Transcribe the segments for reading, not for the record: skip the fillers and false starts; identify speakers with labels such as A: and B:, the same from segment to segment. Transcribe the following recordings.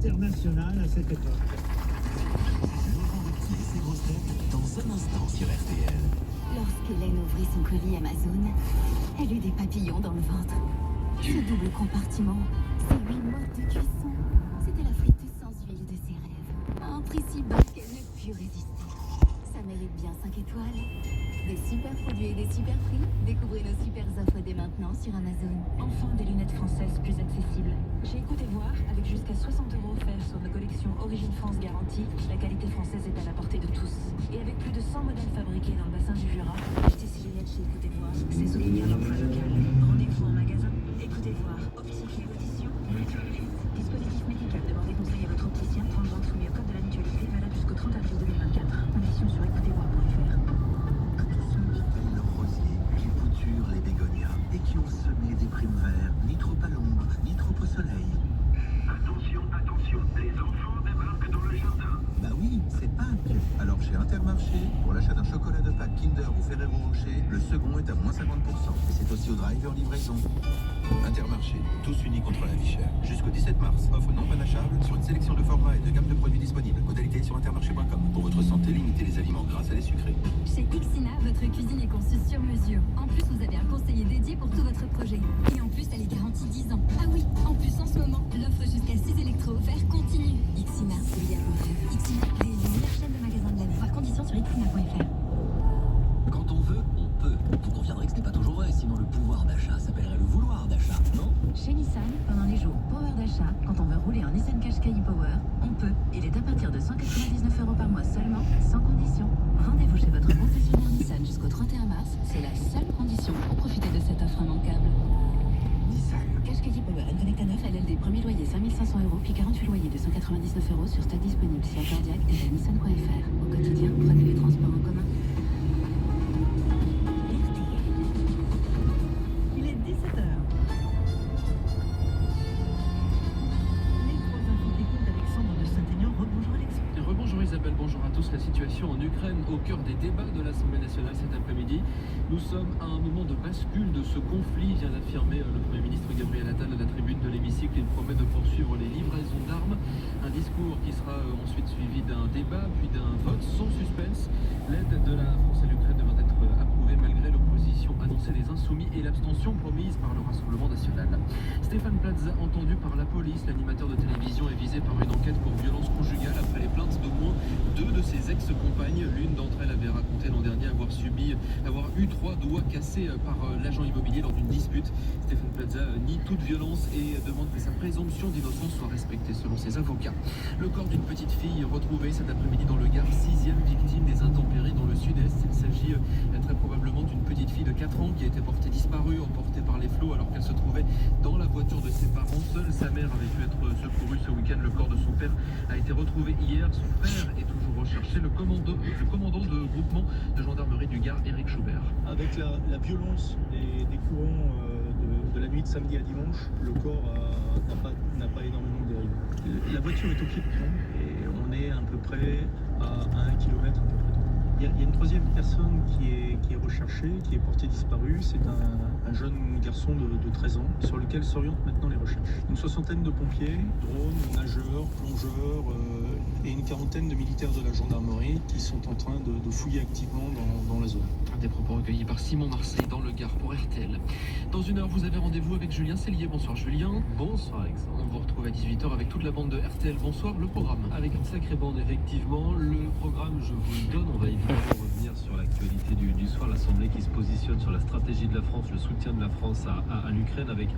A: international à cette époque.
B: Laurent Ruquier et ses grosses têtes dans un instant sur RTL.
C: Lorsqu'Hélène ouvrit son colis Amazon, elle eut des papillons dans le ventre. Ce double compartiment, ces 8 modes de cuisson, c'était la friteuse sans huile de ses rêves. À un prix si bas qu'elle ne put résister. Ça mérite bien 5 étoiles. Des super produits et des super prix. Découvrez nos super offres dès maintenant sur Amazon.
D: Enfin, des lunettes françaises plus accessibles. Chez Écoutez Voir, avec jusqu'à 60 € offerts sur nos collections Origine France garantie, la qualité française est à la portée de tous. Et avec plus de 100 modèles fabriqués dans le bassin du Jura, acheter ces lunettes chez Écoutez Voir, c'est soutenir l'emploi local. Rendez-vous en magasin. Écoutez Voir, optique et audition, mutualité. Dispositif médical, demandez conseil à votre opticien. 30 ventes soumis au code de la mutualité, valable jusqu'au 30 avril 2024. Conditions sur écoutezvoir.fr.
B: Le rosier, les poutures, les bégonias, et qui ont semé des primes verts, ni trop à l'ombre, ni trop au soleil.
E: Attention, attention, les enfants débarquent dans le jardin.
B: Bah oui, c'est Pâques. Alors chez Intermarché, pour l'achat d'un chocolat de Pâques Kinder ou Ferrero Rocher, le second est à moins 50%. Et c'est aussi au driver livraison. Intermarché, tous unis contre la vie chère. Jusqu'au 17 mars, offre non panachable sur une sélection de formats et de gamme de produits disponibles. Modalité sur intermarché.com. Pour votre santé, limitez les aliments gras et les sucrés.
C: Chez Ixina, votre cuisine est conçue sur mesure. En plus, vous avez un conseiller dédié pour tout votre projet. Et en plus, elle est garantie 10 ans. Ah oui, en plus, en ce moment, l'offre jusqu'à 6 électro offerts continue. Ixina, il y a vos rêves. Ixina, les meilleures chaînes de magasins de l'année. Voir conditions sur ixina.fr.
F: Quand on veut, on peut. Vous conviendrez que ce n'est pas toujours vrai, sinon le pouvoir d'achat s'appellerait le vouloir d'achat, non?
D: Chez Nissan, pendant les jours Power d'achat, quand on veut rouler en Nissan Qashqai Power, on peut. Il est à partir de 199 € par mois seulement, sans condition. Rendez-vous chez votre concessionnaire Nissan jusqu'au 31 mars. C'est la seule condition pour profiter de cette offre immanquable.
B: Nissan.
D: Qashqai Power N-Connect à 9, LLD, premier loyer 5 500 € puis 48 loyers de 199 € sur stock disponible sur Cardiac et à nissan.fr. Au quotidien, prenez les transports en commun. Il est 17h. Les trois infos qui comptent d'Alexandre de Saint-Aignan. Rebonjour Alexandre.
G: Rebonjour Isabelle, bonjour à tous. La situation en Ukraine au cœur des débats de l'Assemblée nationale cet après-midi. Nous sommes à un moment de bascule de ce conflit, vient d'affirmer le Premier ministre Gabriel Attal à la tribune de l'hémicycle. Il promet de poursuivre les livraisons d'armes. Un discours qui sera ensuite suivi d'un débat, puis d'un vote sans suspense. L'aide de la France à l'Ukraine devrait être approuvée malgré l'opposition annoncée des Insoumis et l'abstention promise par le Rassemblement national. Stéphane Plaza, entendu par la police, l'animateur de télévision est visé par une enquête pour violence conjugale après les plaintes d'au moins 2 de ses ex-compagnes. L'une d'entre elles avait raconté l'an dernier avoir eu 3 doigts cassés par l'agent immobilier lors d'une dispute. Stéphane Plaza nie toute violence et demande que sa présomption d'innocence soit respectée selon ses avocats. Le corps d'une petite fille retrouvée cet après-midi dans le Gard, 6e victime des intempéries dans le sud-est. Il s'agit très probablement d'une petite fille de 4 ans qui a été portée disparue, emportée par les flots alors qu'elle se trouvait dans la voiture de ses parents. Seule sa mère avait pu être secourue ce week-end. Le corps de son père a été retrouvé hier. Son frère est toujours recherché. Le commandant de groupement de gendarmerie du Gard, Éric Schubert.
H: Avec la violence des courants de la nuit de samedi à dimanche, le corps n'a pas énormément dérivé. La voiture est au pied du pont et on est à peu près à 1 kilomètre à peu près. Il y a une troisième personne qui est recherchée, qui est portée disparue. C'est un jeune garçon de 13 ans sur lequel s'orientent maintenant les recherches. Une soixantaine de pompiers, drones, nageurs, plongeurs et une quarantaine de militaires de la gendarmerie qui sont en train de fouiller activement dans la zone.
G: Des propos recueillis par Simon Marseille dans le Gard pour RTL. Dans une heure, vous avez rendez-vous avec Julien Cellier. Bonsoir Julien.
I: Bonsoir Alexandre.
G: On vous retrouve à 18h avec toute la bande de RTL. Bonsoir, le programme.
I: Avec une sacrée bande, effectivement. Le programme, je vous le donne. On va évidemment revenir sur l'actualité du soir. L'Assemblée qui se positionne sur la stratégie de la France, le soutien de la France à l'Ukraine, avec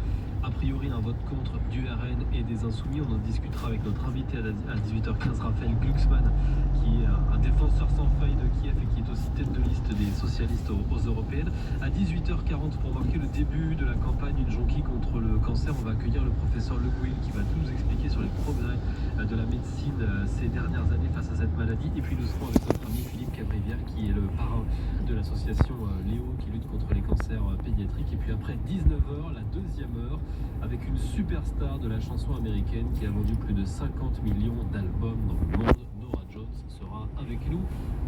I: a priori un vote contre du RN et des Insoumis. On en discutera avec notre invité à 18h15, Raphaël Glucksmann, qui est un défenseur sans faille de Kiev et qui est aussi tête de liste des socialistes aux européennes. À 18h40, pour marquer le début de la campagne Une jonquille contre le cancer, on va accueillir le professeur Le Gouil qui va tout nous expliquer sur les progrès de la médecine ces dernières années face à cette maladie. Et puis nous serons avec notre ami Philippe Cabrivière, qui est le parrain de l'association Léo qui lutte contre les cancers pédiatriques. Et puis après 19h, la deuxième heure, avec une superstar de la chanson américaine qui a vendu plus de 50 millions d'albums dans le monde. Norah Jones sera avec nous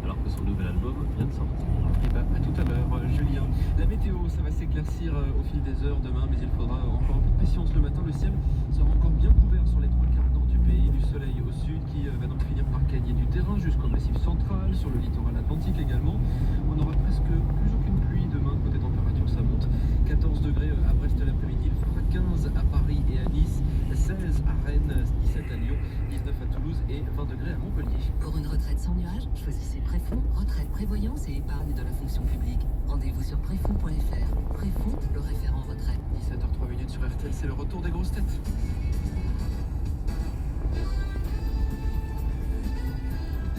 I: alors que son nouvel album vient de sortir.
G: Et à tout à l'heure, Julien. La météo, ça va s'éclaircir au fil des heures demain, mais il faudra encore un peu de patience le matin. Le ciel sera encore bien couvert sur les 3/4 nord du pays, du soleil va donc finir par gagner du terrain jusqu'au massif central, sur le littoral atlantique également. On n'aura presque plus aucune pluie demain, côté température ça monte. 14 degrés à Brest l'après-midi, il fera 15 à Paris et à Nice, 16 à Rennes, 17 à Lyon, 19 à Toulouse et 20 degrés à Montpellier.
J: Pour une retraite sans nuage, choisissez Préfonds, retraite, prévoyance et épargne de la fonction publique. Rendez-vous sur préfonds.fr. Préfonds, le référent retraite.
G: 17h03 sur RTL, c'est le retour des grosses têtes.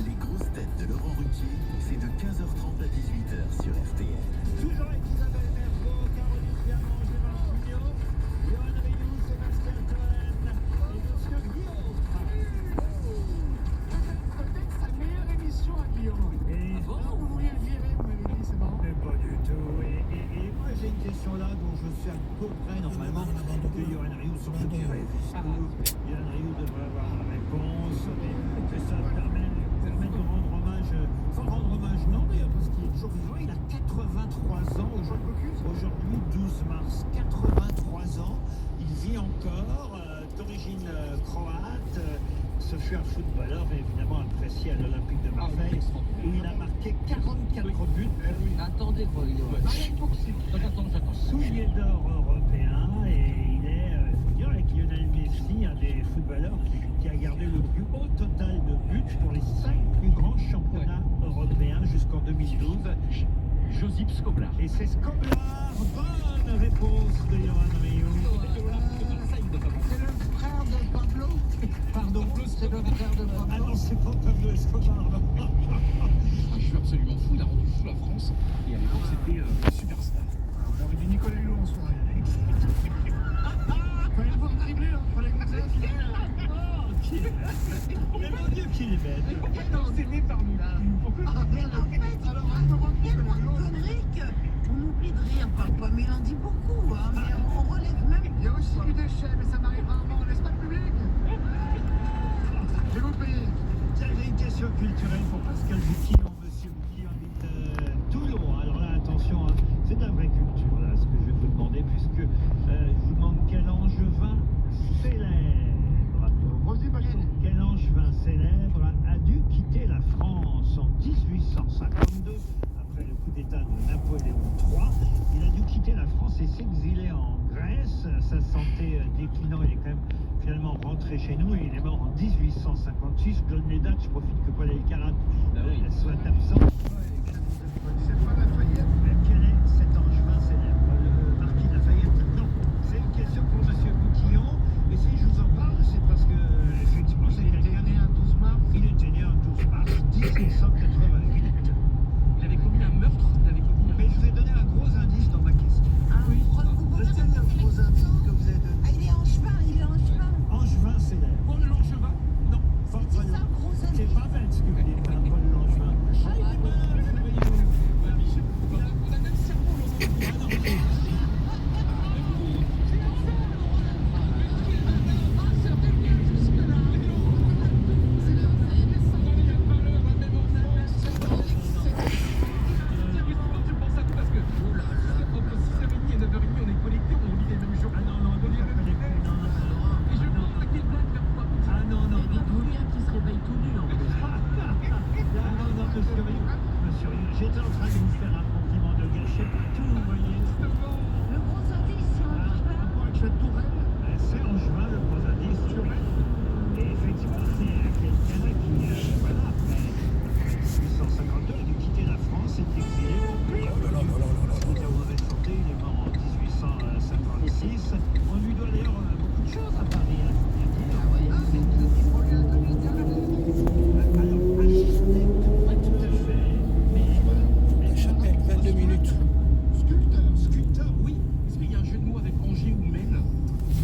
B: Les grosses têtes de Laurent Ruquier, c'est de 15h30 à 18h sur RTL.
A: Toujours avec Isabelle Mergo, Caroline Diamant, Gérard Jugnot, Johan Rioux, Sébastien Toen et Monsieur Guillaume.
E: Peut-être sa meilleure émission à Guillaume.
A: Et
E: Vous vouliez le virer, vous m'avez dit, c'est marrant.
A: mais pas du tout. Et moi j'ai une question là dont je sais à peu près normalement que Johan Rioux s'en foutirait. Johan Rioux devrait avoir la réponse, mais ça permet de rendre hommage, sans rendre hommage non d'ailleurs parce qu'il est toujours vivant, il a 83 ans aujourd'hui 12 mars, 83 ans, il vit encore, d'origine croate. Ce fut un footballeur évidemment apprécié à l'Olympique de Marseille où il a marqué 44 buts.
F: Attendez,
A: Soulier d'or européen et il est, je veux dire, avec Lionel Messi, un des footballeurs qui a gardé le plus haut total de buts pour les 5 plus grands championnats européens jusqu'en 2012.
E: Josip Skoblar.
A: Et c'est Skoblar, bonne réponse de Johan Rioux.
E: C'est le frère de Pablo.
A: Pardon,
E: C'est le frère de
A: ah
E: Pablo.
A: non, c'est pas Pablo Escobar.
E: Un joueur absolument fou, il a rendu fou la France. Et à l'époque, c'était une superstar. On aurait dit Nicolas Hulot en soirée. Fallait le voir dribbler, hein. Fallait comme ça.
A: Mais mon Dieu, qu'il est bête.
E: C'est né par nous. Pourquoi alors, un peu moins que Nicolas Hulot.
K: Henrik, on oublie de rire parfois, mais il en dit beaucoup, hein, mais on relève même.
E: Il y a aussi du déchet, mais ça m'arrive rarement, n'est-ce pas le public? Je vais vous payer.
A: Tiens, j'ai une question culturelle pour Pascal Bouquillon. Monsieur Bouquillon habite Toulon. Alors là, attention, hein, c'est de la vraie culture, là, ce que je vais vous demander, puisque je vous demande quel angevin célèbre,
E: Rosy Bachelot.
A: quel angevin célèbre a dû quitter la France en 1852, après le coup d'État de Napoléon III. Il a dû quitter la France et s'exiler en Grèce. Sa santé déclinant, il est quand même finalement rentré chez nous et il est mort en 1856. Je donne les dates, je profite que Paul Elkarat soit absent.
E: C'est pas Lafayette.
A: Quel est cet angevin célèbre? Le marquis de Lafayette? Non, c'est une question pour Monsieur Bouquillon. Et si je vous en parle, c'est parce que, effectivement, c'est
E: Il était
A: quelqu'un.
E: né un 12 mars.
A: Il était né un 12 mars 1788.
E: Il avait commis un meurtre. Il avait commis un
A: Mais je vous ai donné un gros indice dans ma question.
K: Ah, oui. Vous pouvez
A: Restez bien
K: répéter
A: gros
K: la
A: indice
K: question?
A: que vous avez donné.
K: Ah, il est en chemin, il est en chemin.
A: Angevin célèbre.
E: Paul Langevin.
A: Non, pas
K: C'est
A: Paul.
K: ça, gros
A: C'est
K: indice.
A: pas bête ce que vous dites, hein, Paul Langevin. Ah, il est malin, voyez-vous.
E: On a même cerveau, Laurent.
A: Ah non, non,
K: Il
A: non.
K: vaut bien qu'il se réveille tout nu en plus.
A: Monsieur Rieu, j'étais en train de vous faire un compliment de gâcher tout, vous voyez.
K: Le gros indice, c'est en chemin.
A: C'est Angevin, le gros indice. Et effectivement, c'est quelqu'un qui, voilà, après 1852, a dû quitter la France et exilé au pays. Suite à mauvaise santé, il est mort en 1856. On lui doit d'ailleurs beaucoup de choses à Paris, hein, faut bien dire. Alors, architecte, tout à fait. Mais
E: Chapelle, 22 minutes.
A: sculpteur, oui.
E: Est-ce qu'il y a un jeu de mots avec Angers ou Mel?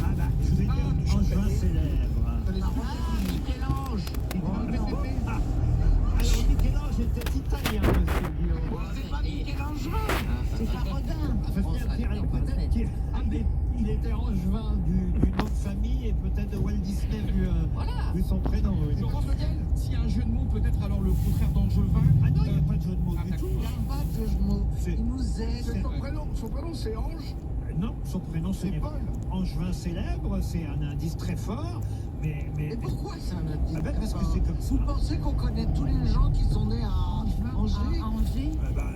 A: Ah bah, je vous ai dit, Angevin célèbre.
K: Michel-Ange.
A: Ah, alors Michel-Ange était italien, monsieur Guillaume.
K: C'est pas Michel-Angevin, c'est Parodin.
A: Alors peut-être qu'il était angevin du nom de famille et peut-être de Walt Disney vu son prénom. Oui.
E: Laurent Leguel, s'il y a un jeu de mots, peut-être alors le contraire d'Angevin.
A: Ah non, il n'y a pas de jeu de mots du tout.
K: Il n'y a pas de jeu de mots. Il nous aide.
E: Son prénom c'est Ange.
A: Non, son prénom
E: C'est
A: c'est
E: Paul.
A: Angevin célèbre, c'est un indice très fort, mais
K: Mais pourquoi ça, la petite
A: Ah ben, parce que c'est comme ça.
K: Vous pensez qu'on connaît tous les gens qui sont nés à Angers?
J: Angers.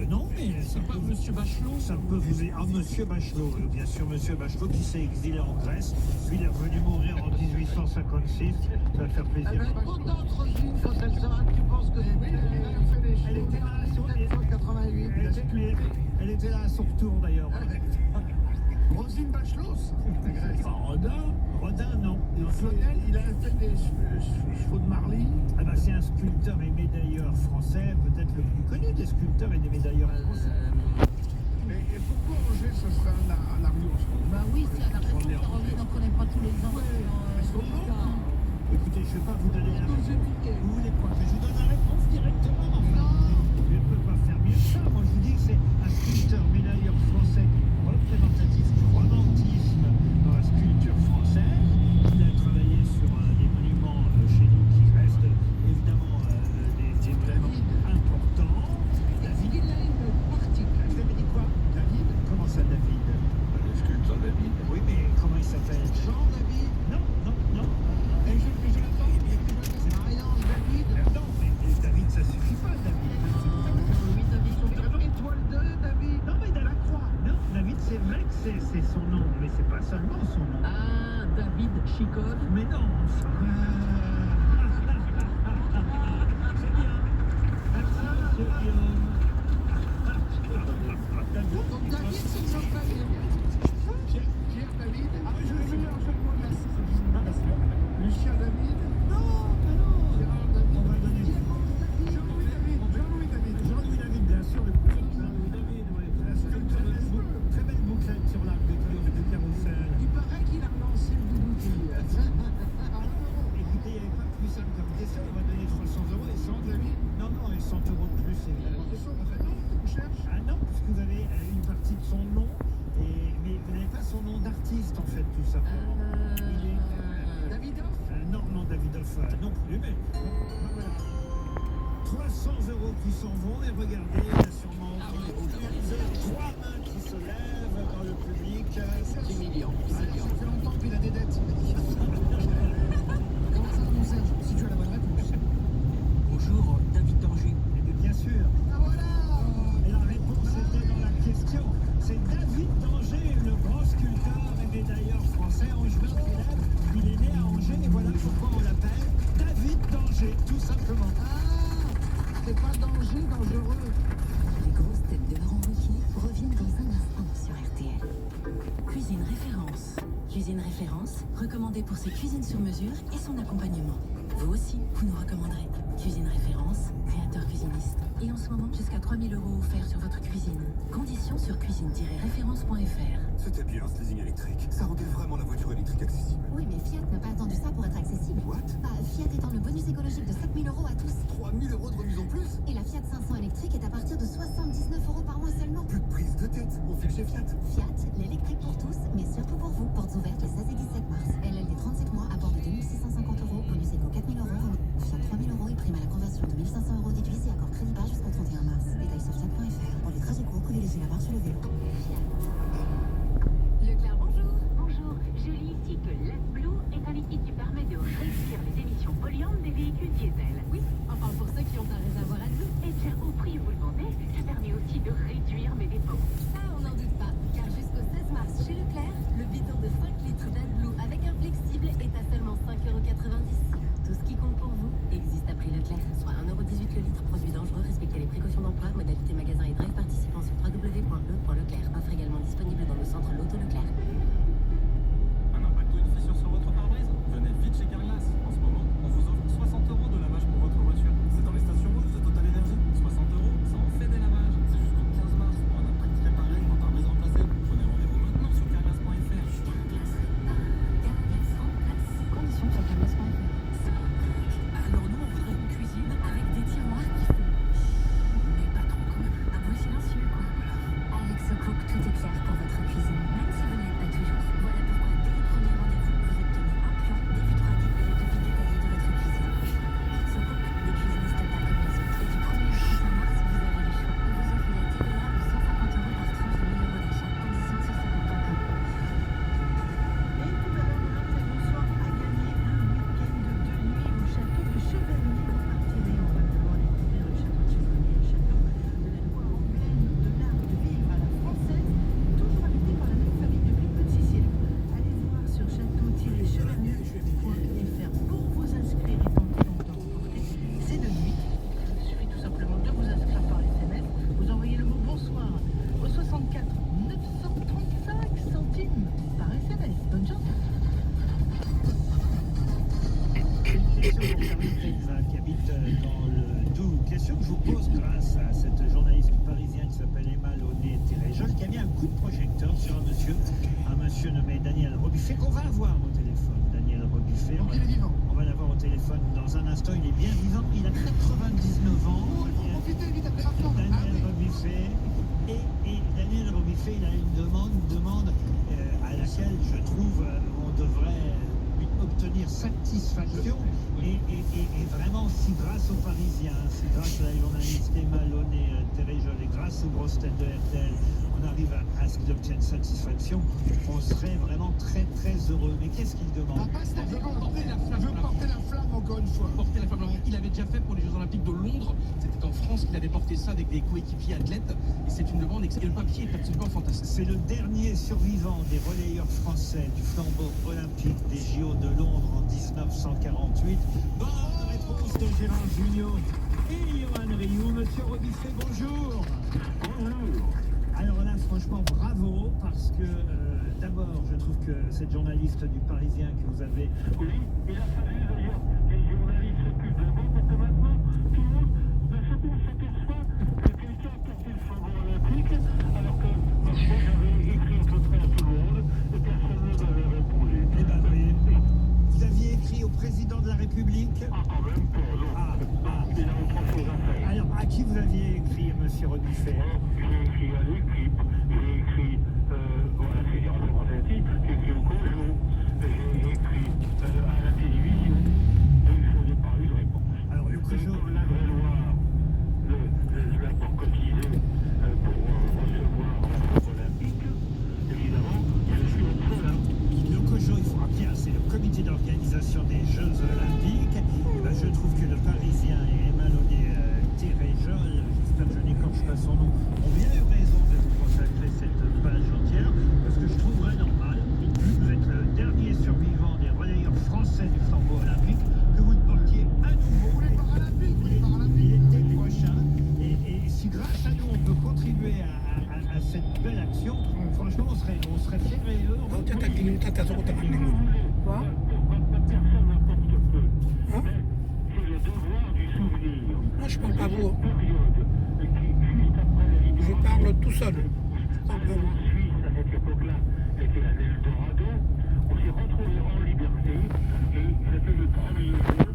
A: Non, mais ça peut,
E: Monsieur Bachelot.
A: ça peut vous aider. Ah, Monsieur Bachelot, bien sûr, Monsieur Bachelot qui s'est exilé en Grèce, puis il est revenu mourir en 1856. Ça va faire
K: Eh
A: plaisir.
K: ben, pourtant, Rosine, quand elle sera, tu penses que elle a fait les
A: Elle était là à son
K: 1988.
A: Elle était là à son retour d'ailleurs.
K: Rosine Bachelot.
A: Rodin, non.
K: Claudel, il a fait des chevaux de Marly.
A: Ah bah, c'est un sculpteur et médailleur français, peut-être le plus connu des sculpteurs et des médailleurs français.
K: Mais pourquoi Angers, ce serait un Arius?
J: Bah oui, c'est à la réponse. Caroline n'en connaît pas tous les ans.
A: Écoutez, je ne vais pas vous donner la réponse.
K: piqué.
A: Vous voulez quoi? Que je vous donne la réponse directement, enfin. Je ne peux pas faire mieux que ça. Moi, je vous dis que c'est un sculpteur médailleur français représentatif du romantisme dans la sculpture française. Il a travaillé sur des monuments chez nous qui restent évidemment des monuments importants. David,
K: Il a une partie.
A: vous avez dit quoi? David? Comment ça, David?
B: Le sculpteur David.
A: Oui, mais comment il s'appelle?
K: Jean David.
A: Non, non, non.
K: Et je l'attends. C'est Marie-Ange David.
A: Non, mais David, ça suffit pas, David.
J: Oui, David.
K: Étoile 2, David.
A: Non, mais David, non, David, c'est vrai que c'est son nom, mais c'est pas seulement son nom.
J: Ah, David Chikov.
A: Mais non, enfin. C'est bien. Merci, monsieur Guillaume.
K: Donc David, c'est Jean David. Pierre David. Ah, je vais faire un jeu de mots là. Lucien David.
A: Non, mais non.
K: Gérard David.
A: On va donner.
K: Jean-Louis David. Jean-Louis David.
A: Jean-Louis David, bien sûr, le plus Jean-Louis David, oui. C'est une très belle bouclette sur l'arc de triomphe du carrousel.
K: Il paraît qu'il a relancé le Doudouki.
A: Écoutez, il n'y avait pas plus simple comme question. On va donner 300 euros et 100 David. Non, non, et 100 euros de plus, évidemment.
K: C'est son prénom qu'on cherche.
A: Ah non, parce que vous avez une partie de son nom, mais vous n'avez pas son nom d'artiste, en fait, tout simplement. Il est...
K: Davidoff.
A: non, non, Davidoff, non plus, mais... voilà. 300 euros qui s'en vont, et regardez, il y a sûrement 3 mains qui se lèvent dans le public.
K: 10 millions. Ça fait longtemps qu'il a des dettes. Comment ça se concerne si tu as la bonne réponse?
F: Bonjour, David d'Angers.
A: Et bien sûr.
K: Ah voilà.
A: Et la réponse était dans la question. C'est David d'Angers, le grand sculpteur et médailleur français, angevin célèbre. Il est né à Angers et voilà pourquoi on l'appelle David d'Angers, tout simplement.
K: C'est pas danger, dangereux.
D: Les grosses têtes de Laurent Ruquier reviennent dans un instant sur RTL. Cuisine Référence. Cuisine Référence, recommandée pour ses cuisines sur mesure et son accompagnement. Vous aussi, vous nous recommanderez. Cuisine Référence, créateur cuisiniste. Et en ce moment, jusqu'à 3 000 € offerts sur votre cuisine. Conditions sur cuisine-référence.fr.
B: C'était bien ce leasing électrique. Ça rendait vraiment la voiture électrique accessible.
C: Oui, mais Fiat n'a pas attendu ça pour être accessible.
B: What?
C: Fiat étend le bonus écologique de 7 000 € à tous.
B: 3 000 € de remise en plus?
C: Et la Fiat 500 électrique est à partir de 79 € par mois seulement.
B: Plus de prise de tête. On file chez Fiat.
C: Fiat, l'électrique pour tous, mais surtout pour vous. Portes ouvertes les 16 et 17 mars. LLD 37 mois, apport de 2650 €, bonus éco 4 000 €, Fiat 3 000 € et prime à la conversion de 1500 € déduits et accord crédit bas jusqu'au 31 mars. Détails sur fiat.fr. Pour les trajets courts, privilégiez la marche sur le vélo.
D: Leclerc, bonjour.
L: Bonjour, je lis ici que l'AdBlue est un liquide qui permet de réduire les émissions polluantes des véhicules diesel.
D: Oui, enfin pour ceux qui ont un réservoir AdBlue.
L: Et bien, au prix où vous le vendez, ça permet aussi de réduire mes dépôts.
D: Ça, on n'en doute pas, car jusqu'au 16 mars chez Leclerc, le bidon de 5 litres d'AdBlue avec un flexible est à seulement 5,90 €. Tout ce qui compte pour vous existe à prix Leclerc, soit 1,18 € le litre. Produit dangereux, respectez les précautions d'emploi, modalité magasin et drive participant sur www.e.leclerc. Offre également disponible dans le centre Loto Leclerc.
M: Un impact ou une fissure sur votre pare-brise? Venez vite chez Carglass. En ce moment, on vous offre 60 € de lavage pour votre voiture. C'est dans les stations rouges de Total Energy. 60 €, ça en fait des lavages. C'est jusqu'au 15 mars pour un impact réparé ou un pare-brise remplacé. Prenez rendez-vous maintenant sur carglass.fr.
D: Conditions sur carglass.fr.
J: Alors nous, on voudrait une cuisine avec des tiroirs qui font... Mais pas trop quand même.
D: Un bruit silencieux, quoi. Avec ce cook, tout est clair pour votre cuisine, même si vous n'êtes pas toujours. Voilà pourquoi, dès le premier rendez-vous, vous obtenez un plan, des vues 3D et le devis détaillé de votre cuisine. Ce cook, des cuisinistes pas comme les autres. Et du 1er au 31 mars, vous avez le choix. On vous offre la TVA de 150 € par tranche de 1 000 € d'achat. Conditions sur ce compte.
K: Et tout à l'heure, on a fait bonsoir à gagner un week-end de
A: question pour Charlie Pellevat qui habite dans le Doubs. Question que je vous pose grâce à cette journaliste parisienne qui s'appelle Emma Launay-Téréjol qui a mis un coup de projecteur sur un monsieur nommé Daniel Robuffet qu'on va avoir au téléphone. Daniel Robuffet, on va l'avoir au téléphone dans un instant. Il est bien vivant, il a 99 ans. Daniel Robuffet. Et Daniel Robuffet, il a une demande à laquelle je trouve on devrait obtenir satisfaction et vraiment si grâce aux Parisiens, si grâce à la journaliste Emma Launay-Téréjol et grâce aux grosses têtes de RTL, on arrive à ce qu'ils obtiennent satisfaction, on serait vraiment très très heureux. Mais qu'est-ce qu'il demande?
E: Je veux porter la flamme encore une fois. Porter la flamme. Il avait déjà fait pour les Jeux Olympiques de Londres. C'était en France qu'il avait porté ça avec des coéquipiers athlètes. Et c'est une demande. Et le papier est absolument fantastique.
A: C'est le dernier survivant des relayeurs français du flambeau olympique des JO de Londres en 1948. Bonne réponse de Gérard Junior et Johan Rioux. Monsieur Robuffet, bonjour. Bonjour. Alors là, franchement, bravo, parce que d'abord, je trouve que cette journaliste du Parisien que vous avez...
N: Oui, il a fallu d'ailleurs que les journalistes s'occupent d'abord pour que maintenant, tout le monde s'aperçoit que quelqu'un a porté le flambeau olympique, alors que moi j'avais écrit à peu près à tout le monde, et personne ne m'avait répondu.
A: Eh ben oui. Vous aviez écrit au président de la République?
N: Ah, quand même pas, non. Il a autre chose à faire.
A: Alors, à qui vous aviez écrit, monsieur Robuffet?
N: J'ai écrit à l'équipe, j'ai écrit à la Fédération française, j'ai écrit au COJO, j'ai écrit à la télévision, et je n'ai pas eu de réponse.
A: Alors, le COJO...
N: Comme l'Indre-et-Loire l'a pas cotisé pour recevoir la Coupe olympique, évidemment, je suis au cela.
A: Le COJO, il faut rappeler, c'est le comité d'organisation des Jeux Olympiques. Et ben, je trouve que le Parisien et Emma Launay-Téréjol, j'espère que je n'écorche pas son nom, ont bien eu raison de vous consacrer cette page entière, parce que je trouverais normal, vu que vous êtes le dernier survivant des relayeurs français du flambeau olympique, que vous le portiez à nouveau l'été prochain. Et si grâce à nous on peut contribuer à cette belle action, franchement on serait fiers et heureux.
N: Quoi?
K: Personne n'importe peu.
N: Mais c'est le devoir du souvenir.
K: Moi, je parle pas vous.
N: Période qui, juste après la libération,
K: Je parle tout seul.
N: en Suisse, à cette époque-là, était un Eldorado. On s'est retrouvés en liberté et c'était le premier jeu.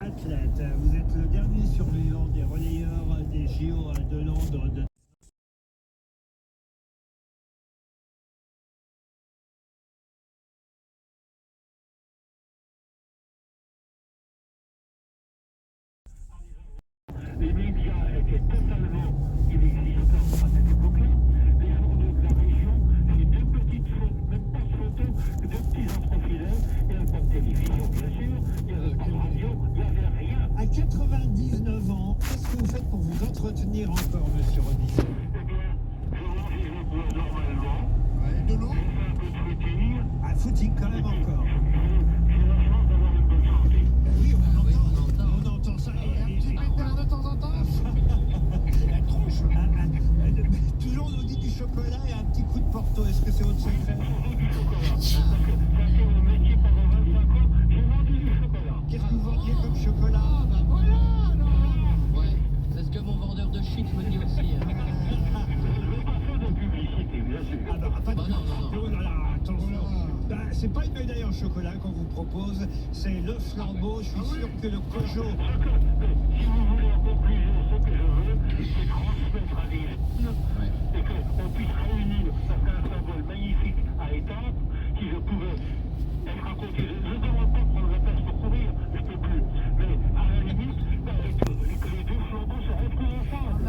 A: Athlète, vous êtes le dernier survivant des relayeurs des JO de Londres de...
N: Les médias étaient totalement inexistants à cette époque-là. Les journaux de la région, c'est deux petites photos, même pas de photos, deux petits entrefilets. Il n'y avait pas de télévision, bien sûr, il n'y avait pas de radio, il n'y avait rien.
A: À 99 ans, qu'est-ce que vous faites pour vous entretenir encore, monsieur Robuffet?
N: Eh bien, je mange et je bois normalement.
K: De l'eau.
N: Je fais un peu de footing.
A: Ah, footing quand même encore.
N: J'ai la chance d'avoir une bonne santé.
A: Oui, on entend ça.
K: Un petit pétard de temps en temps. La tronche.
A: Toujours on nous dit du chocolat et un petit coup de Porto. Est-ce que c'est votre secret?
N: Surtout du chocolat. Parce que ça a été mon métier pendant 25 ans. J'ai vendu du chocolat.
A: Qu'est-ce que vous vendiez comme chocolat?
K: Ah, bah voilà, alors.
A: chocolat qu'on vous propose, c'est le flambeau. Je suis sûr que le Peugeot...
N: Si vous voulez en conclusion, ce que je veux, c'est transmettre à des jeunes et qu'on puisse réunir, parce qu'un symbole magnifique à Étampes, si je pouvais être à côté, je ne demande pas de prendre la place pour courir, je peux plus, mais à la limite, que les deux flambeaux se retrouvent ensemble.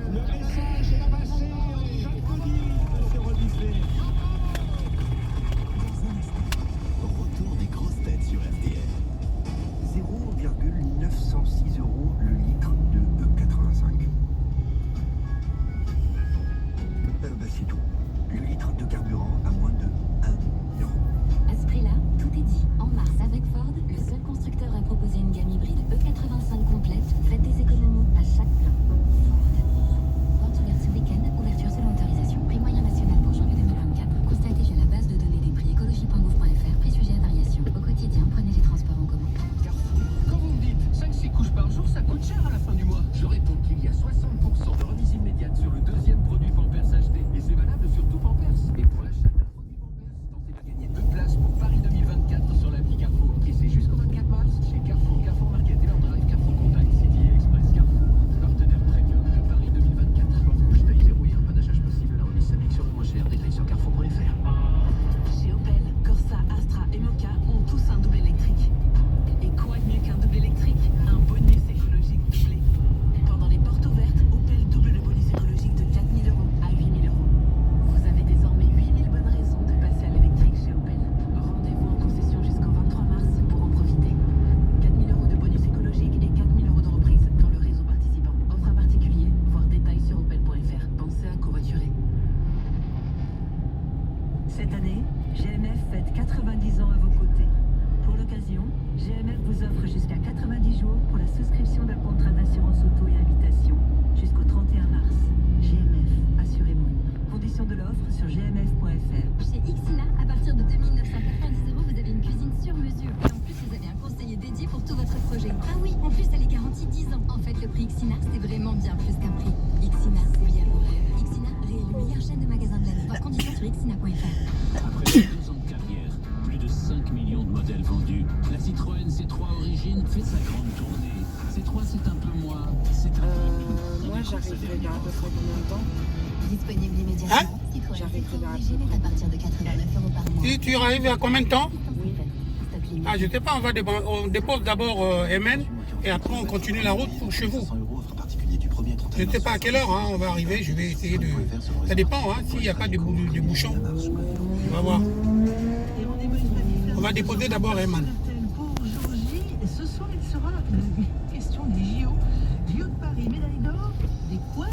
A: Le message est passé, j'applaudis, monsieur Rodifé.
B: Retour des grosses têtes sur RTL.
O: 0,906 € le litre de E85. C'est tout. Le litre de carburant à moins de 1 €.
C: À ce prix-là, tout est dit. En mars, avec Ford, le seul constructeur a proposé une gamme hybride E85 complète. Faites des économies à chaque plein. Ford. Porte ouverte ce week-end, ouverture selon autorisation. Prix moyen national pour janvier 2024. Constatez via la base de données des prix écologie.gouv.fr. Prix sujet à variation. Au quotidien, prenez les transports en commun.
F: Quand vous me dites 5-6 couches par jour, ça coûte cher à la fin du mois. Je réponds qu'il y a 60% de remise immédiate sur le deuxième produit Pampers acheté. Et c'est valable sur tout Pampers. Et pour l'achat d'un produit Pampers, tentez de gagner 2 places pour Paris 2024 sur l'appli Carrefour. Et c'est jusqu'au 24 mars chez Carrefour, Carrefour Market et leur drive, Carrefour Contact, City Express, Carrefour. Partenaire premium de Paris 2024. Porte couche taille 0 et un panachage possible. La remise s'applique sur le moins cher. Détails sur carrefour.fr.
D: Chez Opel, Corsa, Astra et Moka ont tous un double électrique. Et quoi de mieux qu'un double électrique? Un bonus écologique doublé. Pendant les portes ouvertes, Opel double le bonus écologique de 4 000 € à 8 000 €. Vous avez désormais 8 000 bonnes raisons de passer à l'électrique chez Opel. Rendez-vous en concession jusqu'au 23 mars pour en profiter. 4 000 € de bonus écologique et 4 000 € de reprise dans le réseau participant. Offre à particulier, voir détails sur opel.fr. Pensez à covoiturer. Cette année, GMF fête 90 ans à vos côtés. Pour l'occasion, GMF vous offre jusqu'à 90 jours pour la souscription d'un contrat d'assurance auto et habitation jusqu'au 31 mars. GMF, assurez-moi. Conditions de l'offre sur gmf.fr.
C: Chez Ixina, à partir de 2 990 €, vous avez une cuisine sur mesure. Et en plus, vous avez un conseiller dédié pour tout votre projet. Ah oui, en plus, elle est garantie 10 ans. En fait, le prix Ixina, c'est vraiment bien plus qu'un prix. Ixina, oui à vos rêves. Ixina, réélu meilleure chaîne de magasins de l'année. Voir conditions sur ixina.fr.
F: Après 2 ans de carrière, plus de 5 millions de modèles vendus, la Citroën C3 Origine fait sa grande tournée. C3, c'est un peu moi, c'est un peu
P: Moi, j'arriverai vers à peu près combien de temps?
C: Disponible immédiatement. Citroën
P: J'arriverai vers
C: Origine est à partir de 89 € par mois.
Q: Et tu arrives à combien de temps?
C: Oui.
Q: Ah, je sais pas, on dépose d'abord Emen et après on continue la route pour chez vous. Je ne sais pas à quelle heure on va arriver, je vais essayer de... Ça dépend, s'il n'y a pas de bouchons. On va voir. On va déposer d'abord Eman.
R: Pour Georgie, ce soir il sera question des JO. JO de Paris, médaille d'or, des couacs.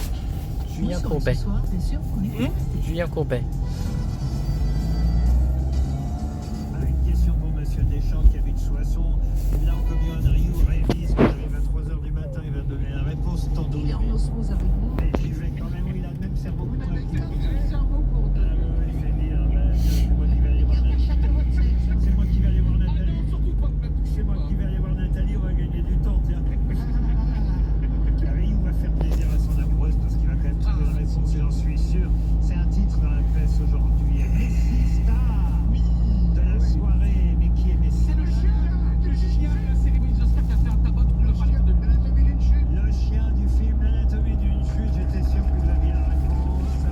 S: Julien Courbet.
R: Ce soir, c'est sûr qu'on est
S: Julien Courbet.
A: Une question pour monsieur Deschamps qui habite Soissons. Là, en commune Rio révise qu'il arrive à 3h du matin, il va donner la réponse tantôt.
R: Il est en osmose avec vous.
A: Mais j'y vais quand même, il a le même cerveau que toi.
R: Le cerveau pour deux.
A: C'est moi qui vais aller voir Nathalie. C'est moi qui vais aller voir Nathalie. C'est moi qui vais aller voir Nathalie, on va gagner du temps, tiens. Carrie, on va faire plaisir à son amoureuse parce qu'il va quand même trouver la réponse, j'en suis sûr. C'est un titre dans la presse aujourd'hui. Messi star de la soirée. Mais qui est Messi?
E: C'est le chien de la cérémonie des Oscars qui a fait un tabac tout le parler de
A: Le chien du film L'anatomie d'une chute, j'étais sûr que vous aviez la réponse.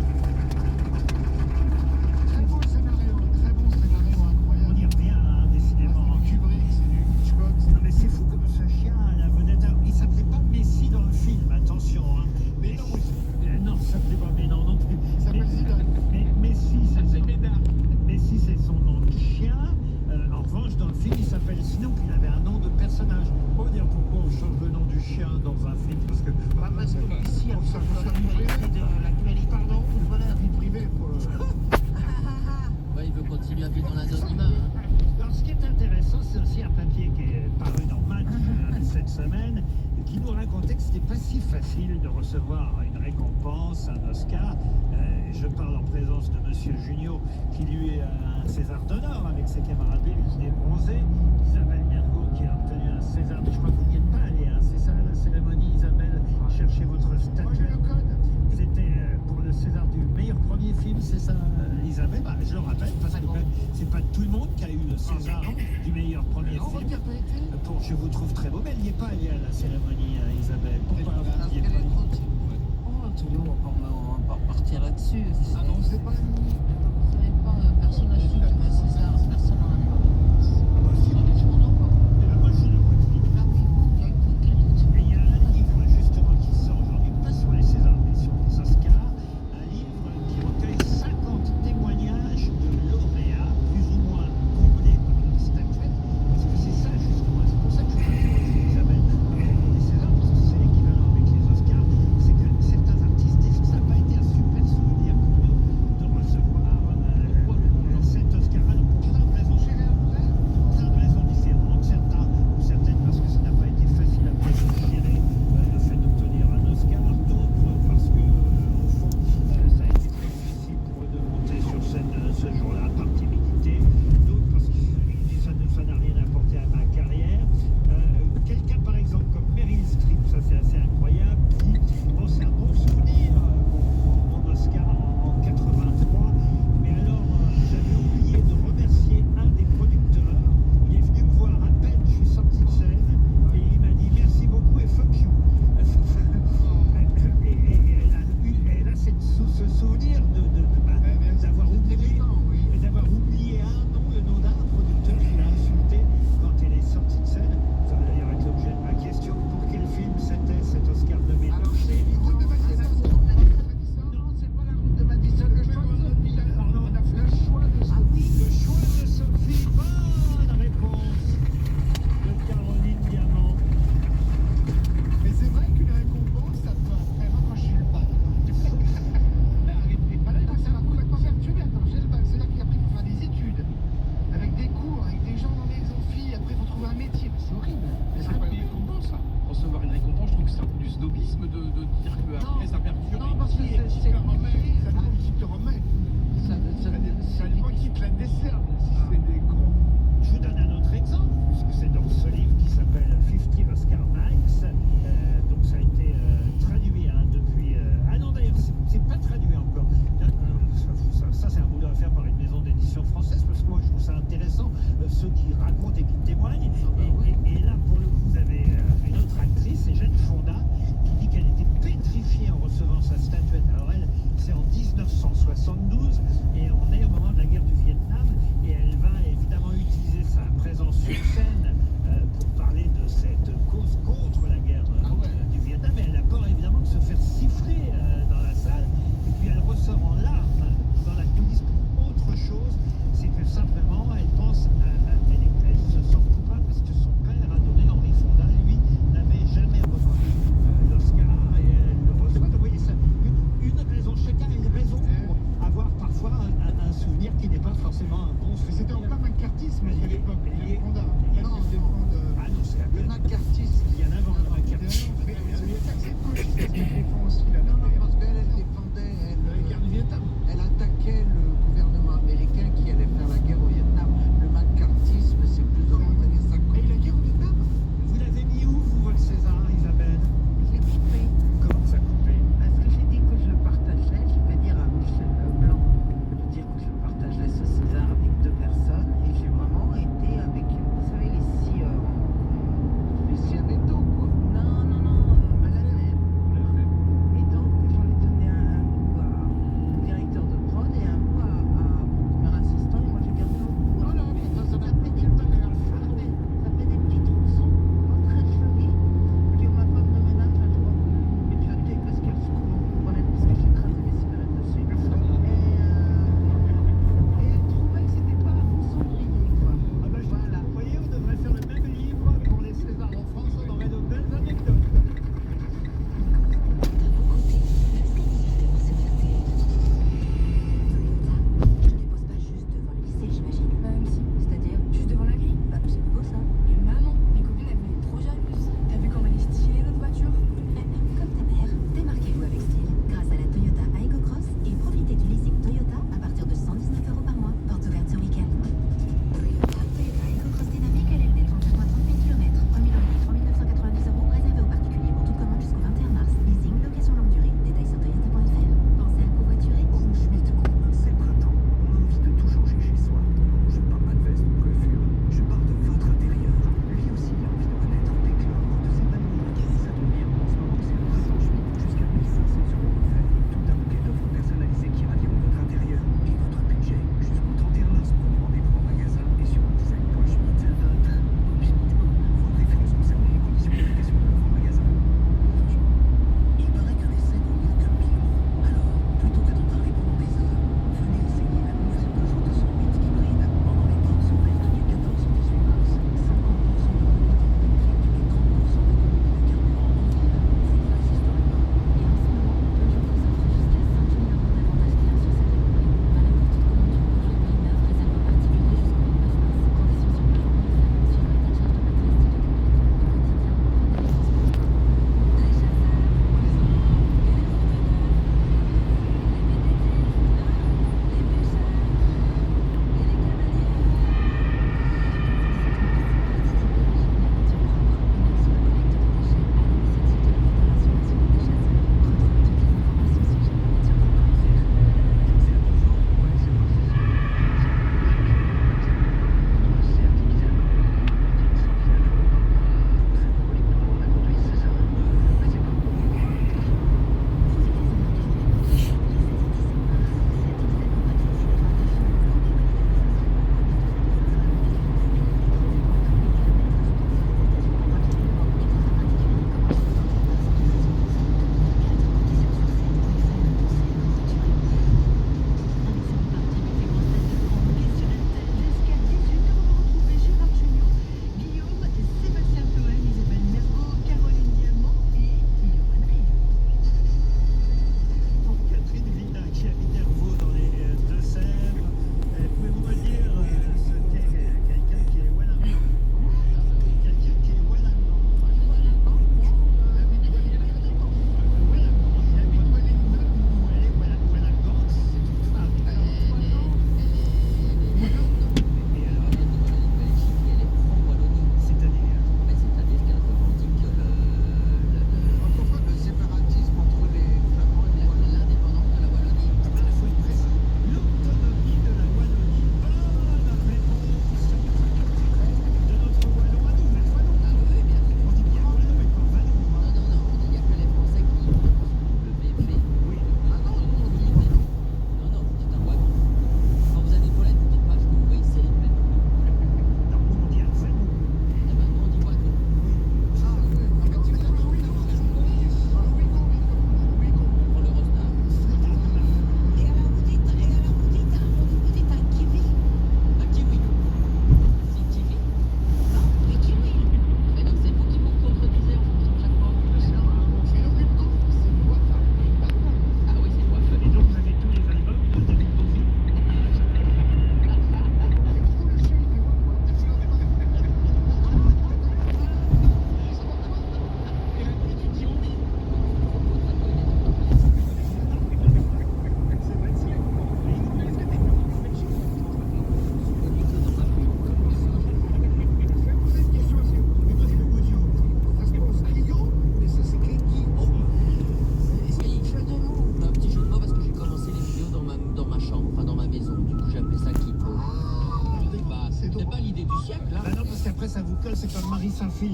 K: Très beau scénario, incroyable.
A: On y revient, décidément.
K: Kubrick, c'est du Hitchcock.
A: Non mais c'est fou comme ce chien, la vedette. Alors, il s'appelait pas Messi dans le film, attention.
K: Mais non,
A: non, ça s'appelait pas mais non non plus.
K: il s'appelle Zidane.
A: Mais Messi,
E: c'est Médard.
A: Messi, c'est son nom de chien. En revanche, dans le film, il s'appelle Snoop. Il avait un nom de personnage. On va dire pourquoi on change le nom du chien dans un film, parce que
K: Parce que ici, on s'en fout de l'actualité. Pardon, voilà la vie privée.
F: Ouais, il veut continuer à vivre dans l'anonymat.
A: Alors, ce qui est intéressant, c'est aussi un papier qui est paru dans Match cette semaine, qui nous racontait que c'était pas si facile de recevoir une récompense, un Oscar. Je parle en présence de Monsieur Junio, qui lui est un César d'honneur avec ses camarades qui est bronzé. Isabelle Mergo, qui a obtenu un César, mais je crois que vous n'y êtes pas allé, c'est ça la cérémonie, Isabelle, cherchez votre statue. C'était pour le César du meilleur premier film, c'est ça, Isabelle? Je le rappelle, parce que c'est pas tout le monde qui a eu le César du meilleur premier film. Pour Je vous trouve très beau, mais elle n'y est pas allée à la cérémonie, Isabelle. Pourquoi vous n'y êtes pas allée?
P: Oh, Toulouse, on va pas repartir là-dessus.
K: Ah non, c'est pas
P: Personne n'a su que le César, personne n'en a parlé.
A: Moi, je le vois de vite. Et il y a un livre justement qui sort aujourd'hui, pas sur les Césars, mais sur les Oscars, un livre qui recueille 50 témoignages de lauréats, plus ou moins comblés par leur statuette, parce que c'est ça justement, c'est pour ça que je m'interroge, Isabelle, les Césars, parce que c'est l'équivalent avec les Oscars, c'est que certains artistes, ça n'a pas été un super souvenir pour eux de recevoir cet Oscar. Alors pour plein de raisons différentes, certaines parce que ça n'a pas été facile après de gérer le fait d'obtenir un Oscar, d'autres parce que au fond ça a été très difficile pour eux de monter sur scène ce jour-là par timidité, d'autres parce que ça n'a rien apporté à ma carrière. Quelqu'un par exemple comme Meryl Streep, ça c'est assez incroyable, dit bon c'est un bon souvenir mon Oscar en 83, mais alors j'avais oublié de remercier un des producteurs. Il est venu me voir à peine je suis sorti de scène et il m'a dit merci beaucoup et fuck you. Et elle a ce souvenir d'avoir oublié le nom d'un producteur qui l'a insulté quand elle est sortie de scène. Ça va d'ailleurs être l'objet de ma question. Pour quel film c'était cet Oscar de Médecins?
K: Alors c'est Route de Madison. Non, c'est pas la Route de Madison. Le choix de Sophie. Pardon, le choix de Sophie.
A: Le choix de Sophie. Bonne réponse de Caroline Diamant.
K: Mais c'est vrai qu'une récompense, ça peut vraiment quand je suis le bac. Arrêtez. Bah là, ça va complètement faire tuer. Attends, j'ai le bac. C'est là qu'après, il faut faire des études. Avec des cours, avec des gens dans les amphis. Après, il faut trouver un métier. C'est horrible.
E: Mais c'est pas une récompense, ça. Recevoir une récompense, je trouve que c'est un peu du snobisme de dire que après ça perdure.
K: Non, parce que c'est le remet. Ça dépend qui te remet. Ça dépend qui te la décerne. Si c'est des cons.
A: Je vous donne un autre exemple, puisque c'est dans ce livre qui s'appelle 50 Oscar Nights. Donc ça a été traduit depuis... Ah non, d'ailleurs, c'est pas traduit encore. Ça c'est un boulot à faire par une maison d'édition française, parce que moi je trouve ça intéressant, ceux qui racontent et qui témoignent. Et là, pour le coup, vous avez une autre actrice, c'est Jane Fonda, qui dit qu'elle était pétrifiée en recevant sa statuette. Alors elle, c'est en 1972, et on est au moment de la guerre du Vietnam, et elle va évidemment utiliser sa présence sur scène pour parler de cette cause contre la guerre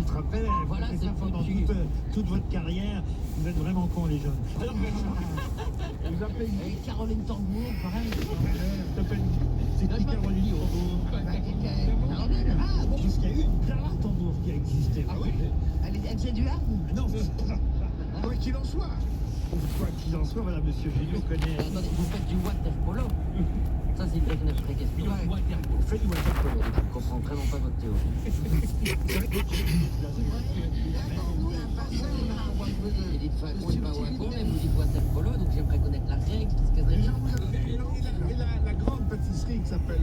A: il te rappelle,
J: Voilà,
A: vous faites
J: c'est
A: ça pendant
J: foutu.
A: toute votre carrière. Vous êtes vraiment cons, les jeunes. Alors, vous appelez
J: Et Caroline Tambour, pareil.
A: c'est qui Caroline Tambour?
K: Caroline. Ah, bon.
A: Parce qu'il y a eu une Clara Tambour qui a existé.
K: Ah oui? Elle faisait du hard?
A: Non,
K: Quoi qu'il en soit.
A: quoi qu'il en soit, voilà, monsieur Junio connaît.
J: Attendez, vous faites du water polo. Ça, c'est une vraie question.
A: On fait du water polo.
J: Je ne comprends vraiment pas votre théorie. Vous dites pas waco, mais vous dites water polo, donc j'aimerais connaître la règle.
K: Et la grande pâtisserie qui s'appelle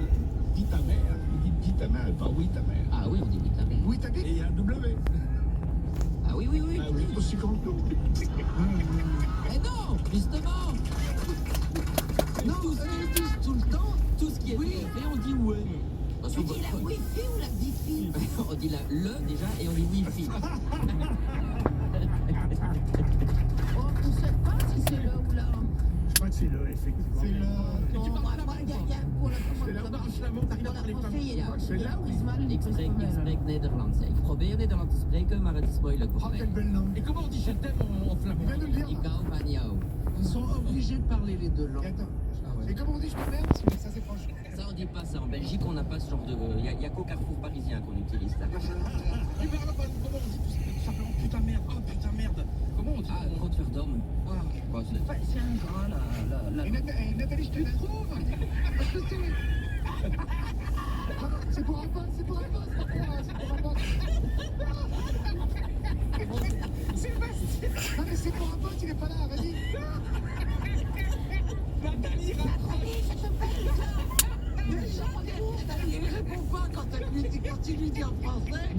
K: Vitamère. Vous dites Vitamère, pas Vitamère.
J: Ah oui, on dit vitamère.
K: Vitamère. Et il y a un W.
J: Ah oui, oui, oui.
K: Ah oui, aussi grand que nous.
J: Mais non, justement. Non, tous disent tout le temps, tout ce qui est fait, on dit ouais.
R: Tu dis la Wi-Fi ou la Wi-Fi?
J: On dit le déjà et on dit Wi-Fi.
R: Oh, on ne sait pas si c'est le ou la.
A: Je crois que c'est le, effectivement.
K: C'est le.
R: Non, après, il y a pour la
K: C'est la marche lavant, t'arrives à parler pas. C'est là où
J: Ik spreek Nederlands. Ik probeer Nederlands te spreken, maar het is moeilijk
K: Oh,
J: voor
K: quel
J: mij.
K: bel nom.
E: Et comment on dit je t'aime en flamand?
K: Il vient de le dire.
J: Ik hou van jou.
R: Ils sont obligés de parler les deux langues.
K: Attends. Et comment on dit je m'emmerde? Ça c'est proche.
J: Ça, on dit pas ça. En Belgique, on n'a pas ce genre de. Il y a qu'au Carrefour parisien qu'on utilise ça.
E: Et ben alors, comment on dit tout simplement putain merde? Oh putain merde. Comment on dit?
J: Ah, Rotterdam.
E: Ah.
J: Bah, c'est-
R: C'est un gras, là.
K: Et Nathalie, je te la trouve. Parce que c'est pour un pote, c'est pour un pote, c'est pour un pote. Sébastien. Non mais c'est pour un pote, il est pas là, vas-y.
E: Nathalie,
R: Il répond pas quand il lui dit en français.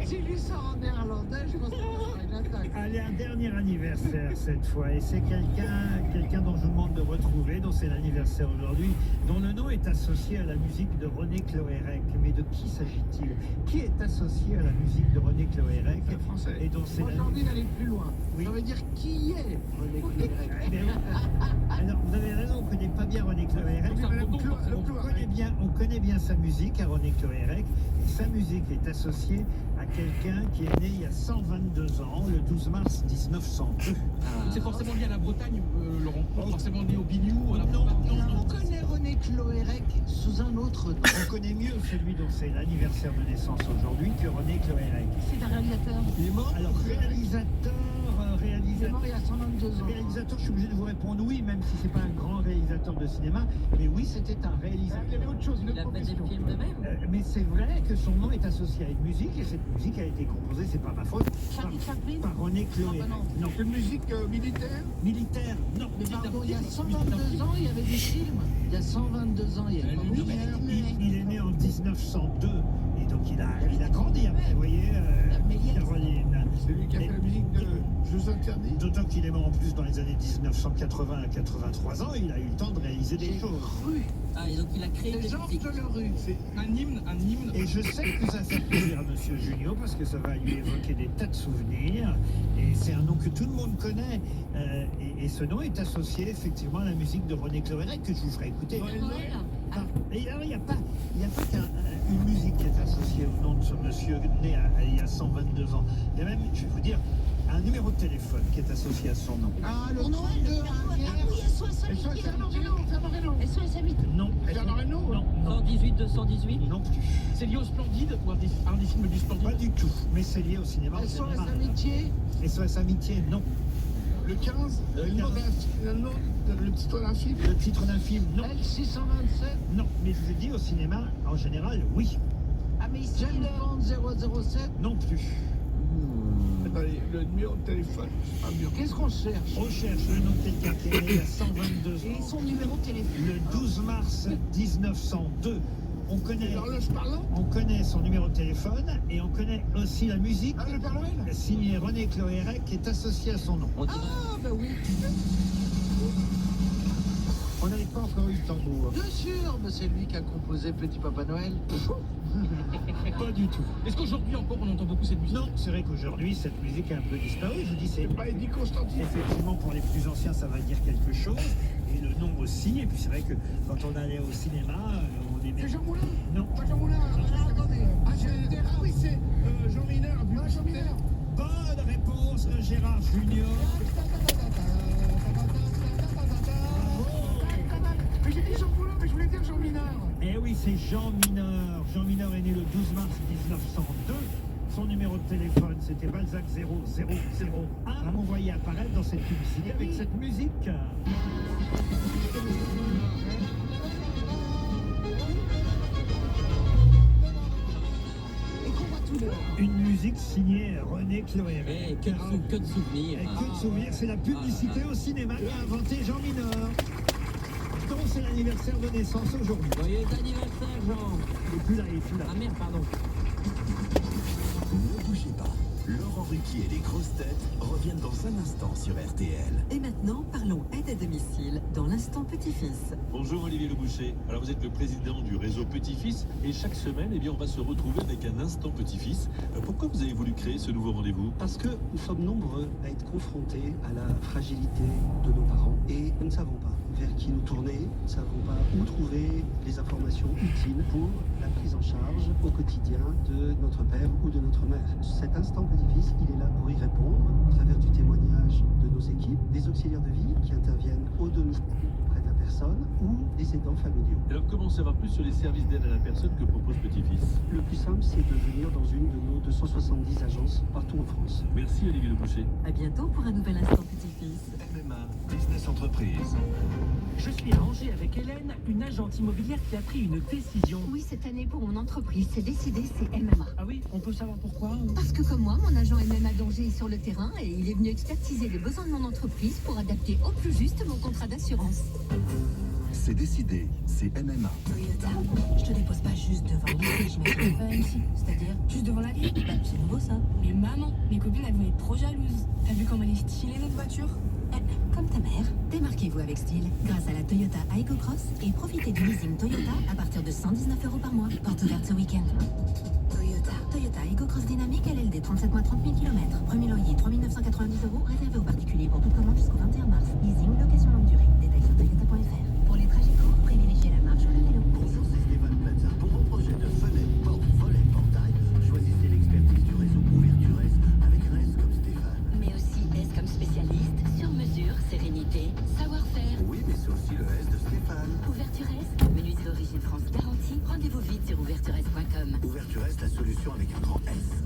R: S'il lui sort en néerlandais, je pense que ça sera une attaque.
A: Allez, un dernier anniversaire cette fois, et c'est quelqu'un dont je vous demande de retrouver, dont c'est l'anniversaire aujourd'hui, dont le nom est associé à la musique de René Cloérec. Mais de qui s'agit-il? Qui est associé à la musique de René Cloérec?
K: C'est français.
A: Et dont c'est
R: Moi, j'ai envie d'aller plus loin.
A: Oui.
R: Ça veut dire qui est René Cloérec?
A: Alors, vous avez raison, on ne connaît pas bien René Cloérec. On connaît bien sa musique à René Cloérec. Et sa musique est associée à quelqu'un qui est né il y a 122 ans, le 12 mars 1902.
E: c'est forcément lié à la Bretagne, Laurent. Forcément lié au Biniou, à la
A: Non,
R: On connaît René Cloérec sous un autre nom.
A: On connaît mieux celui dont c'est l'anniversaire de naissance aujourd'hui que René Cloérec.
R: C'est un réalisateur.
A: Il est mort. Alors, réalisateur,
R: Il est mort il y a 122 ans.
A: réalisateur, je suis obligé de vous répondre oui, même si c'est pas un grand réalisateur de cinéma, mais oui, c'était un réalisateur.
K: Il y avait autre chose, une
J: Il
K: autre
J: a fait des
K: profession.
J: films de même.
A: Mais c'est vrai que son nom est associé à une musique, et cette musique a été composée, c'est pas ma faute,
R: Charlie Chaplin.
A: par René Cloérec.
R: Ah, bah
A: non.
K: Une musique militaire.
A: Militaire, non.
R: Mais pardon, il y a 122 ans, il y avait des films. Il y a 122 ans, il y avait pas
A: Oui,
R: de
A: il est né en 1902, et donc il a grandi après, vous voyez, Caroline.
K: C'est lui qui a fait la musique de Jeux interdits.
A: D'autant qu'il est mort en plus dans les années 1980 à 83 ans, il a eu le temps de réaliser des choses.
J: Ah, et donc il a créé
R: C'est
J: des
R: Georges
J: musiques.
R: Delerue.
E: C'est un hymne.
A: Et je sais que ça fait plaisir à Monsieur Junio parce que ça va lui évoquer des tas de souvenirs. Et c'est un nom que tout le monde connaît. Et ce nom est associé effectivement à la musique de René Cloérec que je vous ferai écouter. Et alors, il n'y a pas qu'une musique qui est associée au nom de ce monsieur né il y a 122 ans. Il y a même, je vais vous dire, un numéro de téléphone qui est associé à son nom.
K: Ah, le
R: Pour Noël,
K: truc de
R: Ah oui, SOS Amitié.
K: Fernand Reynaud.
R: SOS Amitié.
A: Non.
K: Fernand Reynaud.
A: Non, non,
J: 118, 218.
A: non plus.
E: C'est lié au Splendide ou un des films du Splendide?
A: Pas du tout, mais c'est lié au cinéma. en
R: SOS
A: général.
R: Amitié.
A: SOS Amitié, non.
K: Le 15. Le titre d'un film.
A: Le titre d'un film, non.
R: L627.
A: Non, mais je vous ai dit au cinéma, en général, oui.
R: Ah, mais ici, James Bond 007.
A: Non plus.
K: Attendez, le numéro de téléphone. Ah, bien.
R: Qu'est-ce qu'on cherche?
A: On cherche le nom de quelqu'un qui est né il y a 122
R: Et
A: ans.
R: son numéro de téléphone.
A: Le 12 mars 1902.
K: L'horloge parlante.
A: On connaît son numéro de téléphone et on connaît aussi la musique
K: Ah, le Père Noël.
A: signée René Cloérec qui est associée à son nom.
J: On dirait.
R: Ah, bah oui.
A: On n'avait pas encore eu le tambour.
R: Bien sûr, mais c'est lui qui a composé Petit Papa Noël.
A: Pas du tout.
E: Est-ce qu'aujourd'hui encore on entend beaucoup cette musique?
A: Non, c'est vrai qu'aujourd'hui, cette musique a un peu disparu. Je vous dis, c'est
K: Pas Eddie Constantine.
A: effectivement pour les plus anciens, ça va dire quelque chose. et le nom aussi. Et puis c'est vrai que quand on allait au cinéma, on aimait...
K: C'est Jean Moulin?
A: Non.
K: Pas Jean Moulin, attendez. Ah oui, c'est Jean Mineur. Ah, Jean Mineur.
A: Bonne réponse de Gérard Junior.
K: Mais j'ai dit Jean Moulin, mais je voulais dire Jean Mineur.
A: Eh oui, c'est Jean Mineur. Jean Mineur est né le 12 mars 1902. Son numéro de téléphone, c'était Balzac 0001. On voyait apparaître dans cette publicité avec cette musique. Une musique signée René Chloé.
J: Eh, que de souvenirs.
A: Et que de souvenirs, c'est la publicité au cinéma qu'a inventé Jean Mineur. Donc c'est l'anniversaire de naissance aujourd'hui.
J: Joyeux anniversaire, Jean.
A: Il est plus là, il est plus là.
J: Ah merde, pardon.
T: Ne bougez pas. Laurent Ruquier et les grosses têtes reviennent dans un instant sur RTL.
J: Et maintenant, parlons aide à domicile dans l'instant petit-fils.
I: Bonjour Olivier Le Boucher. Alors vous êtes le président du réseau Petit-Fils et chaque semaine, eh bien, on va se retrouver avec un instant Petit-Fils. Pourquoi vous avez voulu créer ce nouveau rendez-vous?
U: Parce que nous sommes nombreux à être confrontés à la fragilité de nos parents et nous ne savons pas vers qui nous tourner, nous ne savons pas où trouver les informations utiles pour la prise en charge au quotidien de notre père ou de notre mère. Cet instant petit-fils, il est là pour y répondre à travers du témoignage de nos équipes, des auxiliaires de vie qui interviennent au domicile auprès de la personne ou des aidants familiaux.
I: Alors comment savoir plus sur les services d'aide à la personne que propose Petit-Fils?
U: Le plus simple, c'est de venir dans une de nos 270 agences partout en France.
I: Merci Olivier Le Boucher.
J: À bientôt pour un nouvel instant petit-fils.
T: MMA, Business Entreprise.
V: Je suis à Angers avec Hélène, une agente immobilière qui a pris une décision.
C: Oui, cette année pour mon entreprise, c'est décidé, c'est MMA.
V: Ah oui, on peut savoir pourquoi?
C: Parce que comme moi, mon agent MMA d'Angers est sur le terrain et il est venu expertiser les besoins de mon entreprise pour adapter au plus juste mon contrat d'assurance.
T: C'est décidé, c'est MMA.
D: Toyota, je te dépose pas juste devant l'entrée, j'imagine. Si, c'est-à-dire juste devant la grille. Bah, c'est nouveau ça. Mais maman, mes copines elles vont être trop jalouses. T'as vu comme elle est stylée notre voiture?
C: Comme ta mère, démarquez-vous avec style grâce à la Toyota Aygo Cross et profitez du leasing Toyota à partir de 119 € par mois. Porte ouverte ce week-end. Toyota Aygo Cross Dynamique LLD 37 mois 30 000 km. Premier loyer 3 990 € réservé aux particuliers pour toute commande jusqu'au 21 mars. Leasing, location longue durée. Détails sur toyota.fr. Pour les trajets courts, privilégiez la marche ou le vélo.
O: Bonjour, c'est Stéphane Plaza. Pour vos projets de fenêtres, portes, volets, portails, choisissez l'expertise du réseau Ouverture S avec un S comme Stéphane.
C: Mais aussi S comme spécialiste, sur mesure, sérénité, savoir-faire.
O: Oui, mais c'est aussi le S de Stéphane.
C: Ouverture S, menuiserie d'origine France garantie. Rendez-vous vite sur ouvertures.com.
O: Ouverture S, la solution avec un grand S.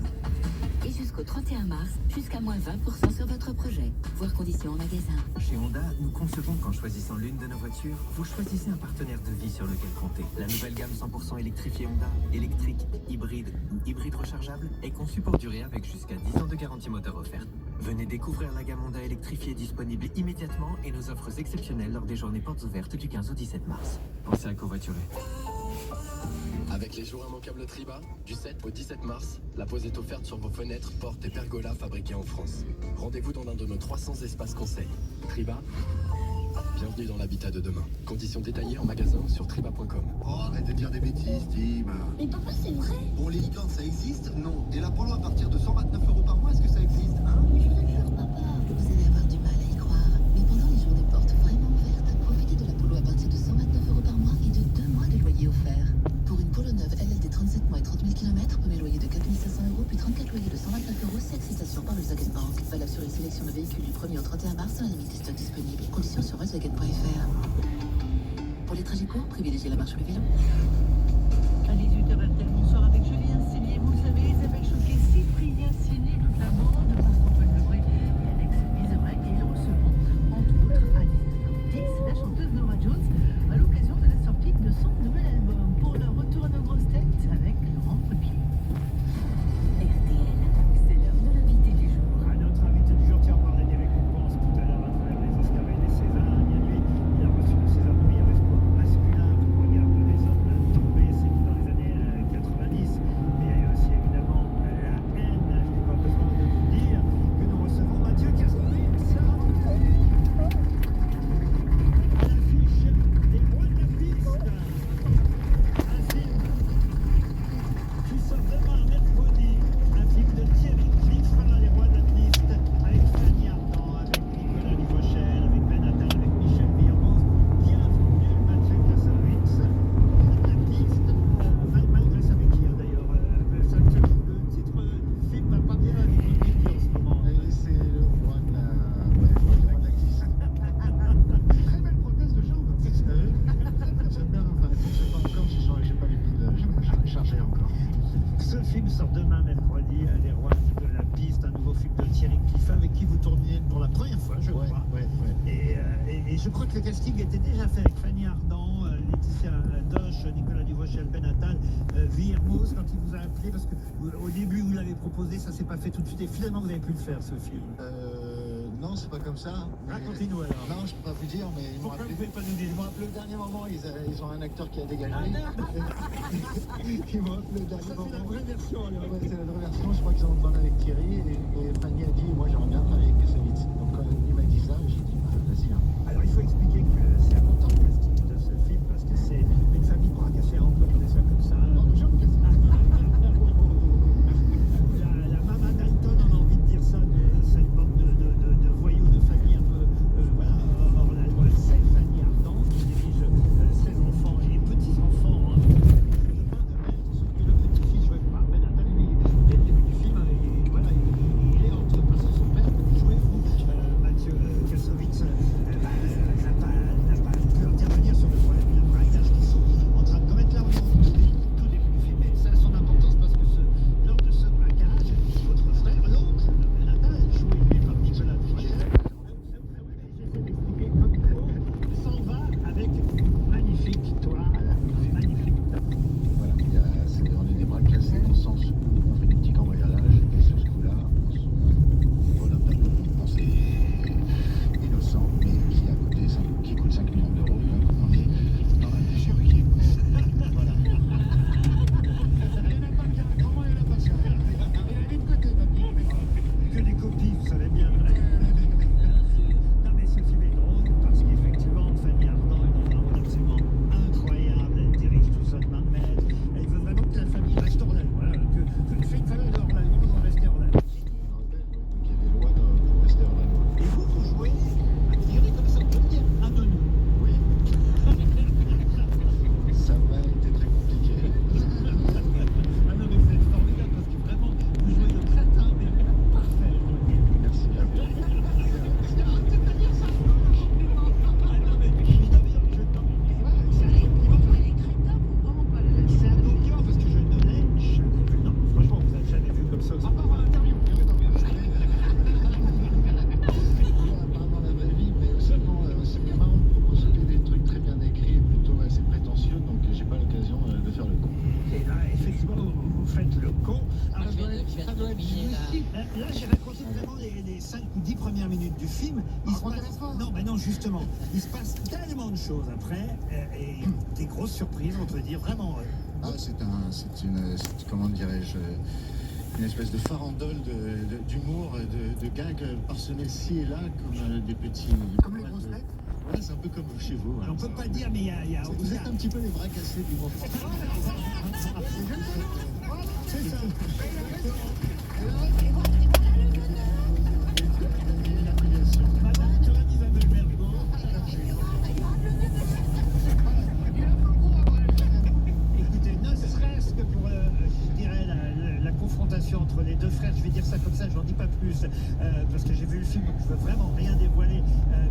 C: Et jusqu'au 31 mars, jusqu'à moins 20% sur votre projet. Voir conditions en magasin.
W: Chez Honda, nous concevons qu'en choisissant l'une de nos voitures, vous choisissez un partenaire de vie sur lequel compter. La nouvelle gamme 100% électrifiée Honda, électrique, hybride ou hybride rechargeable, est conçue pour durer avec jusqu'à 10 ans de garantie moteur offerte. Venez découvrir la gamme Honda électrifiée disponible immédiatement et nos offres exceptionnelles lors des journées portes ouvertes du 15 au 17 mars. Pensez à covoiturer.
X: Avec les jours immanquables Triba, du 7 au 17 mars, la pose est offerte sur vos fenêtres, portes et pergolas fabriquées en France. Rendez-vous dans l'un de nos 300 espaces conseils. Triba, bienvenue dans l'habitat de demain. Conditions détaillées en magasin sur triba.com.
O: Oh, arrête de dire des bêtises, Tim.
C: Mais papa, c'est vrai.
O: Bon, les licornes, ça existe? Non. Et l'Apollo à partir de 129 € par mois, est-ce que ça existe, hein?
C: Mais je te jure, papa. Vous allez avoir du mal à y croire. Mais pendant les journées portes vraiment ouvertes, profitez de l'Apollo à partir de 129 € par mois et de 2 mois de loyer offert. Pour une Polo neuve LLD 37 mois et 30 000 km, premier loyer de 4 500 €, puis 34 loyers de 129 €, c'est acceptation par Volkswagen Bank. Valable sur les sélections de véhicules du 1er au 31 mars dans la limite des stocks disponibles. Conditions sur Volkswagen.fr. Pour les trajets courts, privilégiez la marche ou le vélo.
R: À 18h RTL, bonsoir avec Julien Signé, vous le savez, Isabelle Choquet, Cyprien Signé, toute la bande, Marc-Antoine Lebré et Alex Vizorek, et ils recevront, entre autres, Alice Cortis, la chanteuse Nora Jones, à l'occasion de la sortie de son nouvel album. Pour leur retour à nos grosses têtes avec Laurent Ruquier.
D: RTL, c'est l'heure de l'invité du jour.
A: À notre invité du jour qui en parlait des récompenses tout à l'heure à travers les Oscars et les Césars. Il a reçu le César du meilleur espoir masculin. Regarde les hommes tombés, c'est dans les années 90. Mais il y a aussi évidemment la haine, je n'ai pas besoin de vous dire. je crois que le casting était déjà fait avec Fanny Ardant, Laetitia Doche, Nicolas Duvauchel, Ben Attal, Villermoz, quand il vous a appelé, parce qu'au début vous l'avez proposé, ça s'est pas fait tout de suite, et finalement vous avez pu le faire, ce film.
K: Non, c'est pas comme ça.
A: Racontez-nous alors.
K: Non, je peux pas vous dire, mais ils m'ont appelé.
A: Vous pouvez pas nous dire.
K: Ils m'ont appelé au dernier moment. Ils ont un acteur qui a dégagé.
A: Ah,
K: Ils m'ont appelé au dernier
A: ça,
K: moment.
A: c'est la vraie version alors.
K: Ouais, c'est la vraie version. Je crois qu'ils ont parlé avec Thierry et Fanny a dit moi j'aimerais bien travailler avec Kassovitz. Donc quand il m'a dit ça, j'ai dit bah, vas-y. Hein.
A: Alors il faut expliquer que c'est important le casting de ce film parce que c'est une famille bras cassés, on peut appeler ça comme ça.
K: Non, je me casse.
A: La Mama Dalton, on a envie de dire ça, de cette bande de voyous de famille un peu voilà, hors la loi. C'est Fanny Ardant qui dirige ses enfants et petits-enfants. Hein. Sauf que le petit-fils joué par Ben Attal, lui, dès le début du film, voilà, il est entre place à son père, jouez-vous. Mathieu Kassovitz n'a pas pu intervenir sur le problème du braquage qu'ils sont en train de commettre là. On est au tout début du film, et ça a son importance parce que lors de ce braquage, votre frère, l'oncle de Ben Attal, joué lui par Nicolas Duvauchel, j'essaie d'expliquer comme il s'en va avec une magnifique toile, magnifique.
K: Voilà, on est des bras cassés dans le sens où on fait du petit cambriolage et sur ce coup-là, on vole un tableau qu'on pensait innocent mais qui coûte 5 millions d'euros. Donc on est dans la légèreté. Voilà. Il n'y en a pas qu'un, comment il n'y en a pas qu'un? Il y a une côté,
A: Que des copies, vous savez bien. Non mais ce film est drôle parce qu'effectivement Fanny Ardant est dans un rôle absolument incroyable, elle dirige tout ça de main de maître, elle veut vraiment que la famille reste hors la loi, voilà, que c'est une famille hors la loi, on doit rester hors la loi.
K: Donc il y a des lois pour rester hors la loi.
A: Et vous jouez, a priori comme ça, on peut le dire, un de nous.
K: Oui. Ça va été très compliqué.
A: Ah non mais vous êtes formidable parce que vraiment, vous jouez le crétin, mais parfait, je veux dire.
K: Merci.
A: Arrêtez de dire ça. Ah non mais, évidemment, je c'est un compliment parce que je ne l'ai jamais vu. Non, franchement, vous n'avez jamais vu comme ça.
K: À part dans l'interview. Pas dans la vraie vie, mais seulement c'est marrant de proposer des trucs très bien écrits et plutôt assez prétentieux, donc j'ai pas l'occasion de faire le con.
A: Et là, effectivement, vous faites le con. Alors,
K: Ça doit être jouissif.
A: là, j'ai raconté vraiment les 5 ou 10 premières minutes du film. Il se passe... Non, mais non, justement. Il se passe tellement de choses après, et des grosses surprises, on peut dire, vraiment.
K: Ah, c'est une, comment dirais-je, une espèce de farandole d'humour, de gags parsemés ci et là, comme des petits...
A: Comme les grosses têtes.
K: Ouais, c'est un peu comme chez vous.
A: On peut pas dire, mais il y a...
K: Vous êtes un petit peu les bras cassés du monde français.
A: C'est ça. Madame Joanne Isabelle Mergo. Écoutez, ne serait-ce que pour, je dirais, la confrontation entre les deux frères, je vais dire ça comme ça, je n'en dis pas plus, parce que j'ai vu le film, donc je veux vraiment rien dévoiler,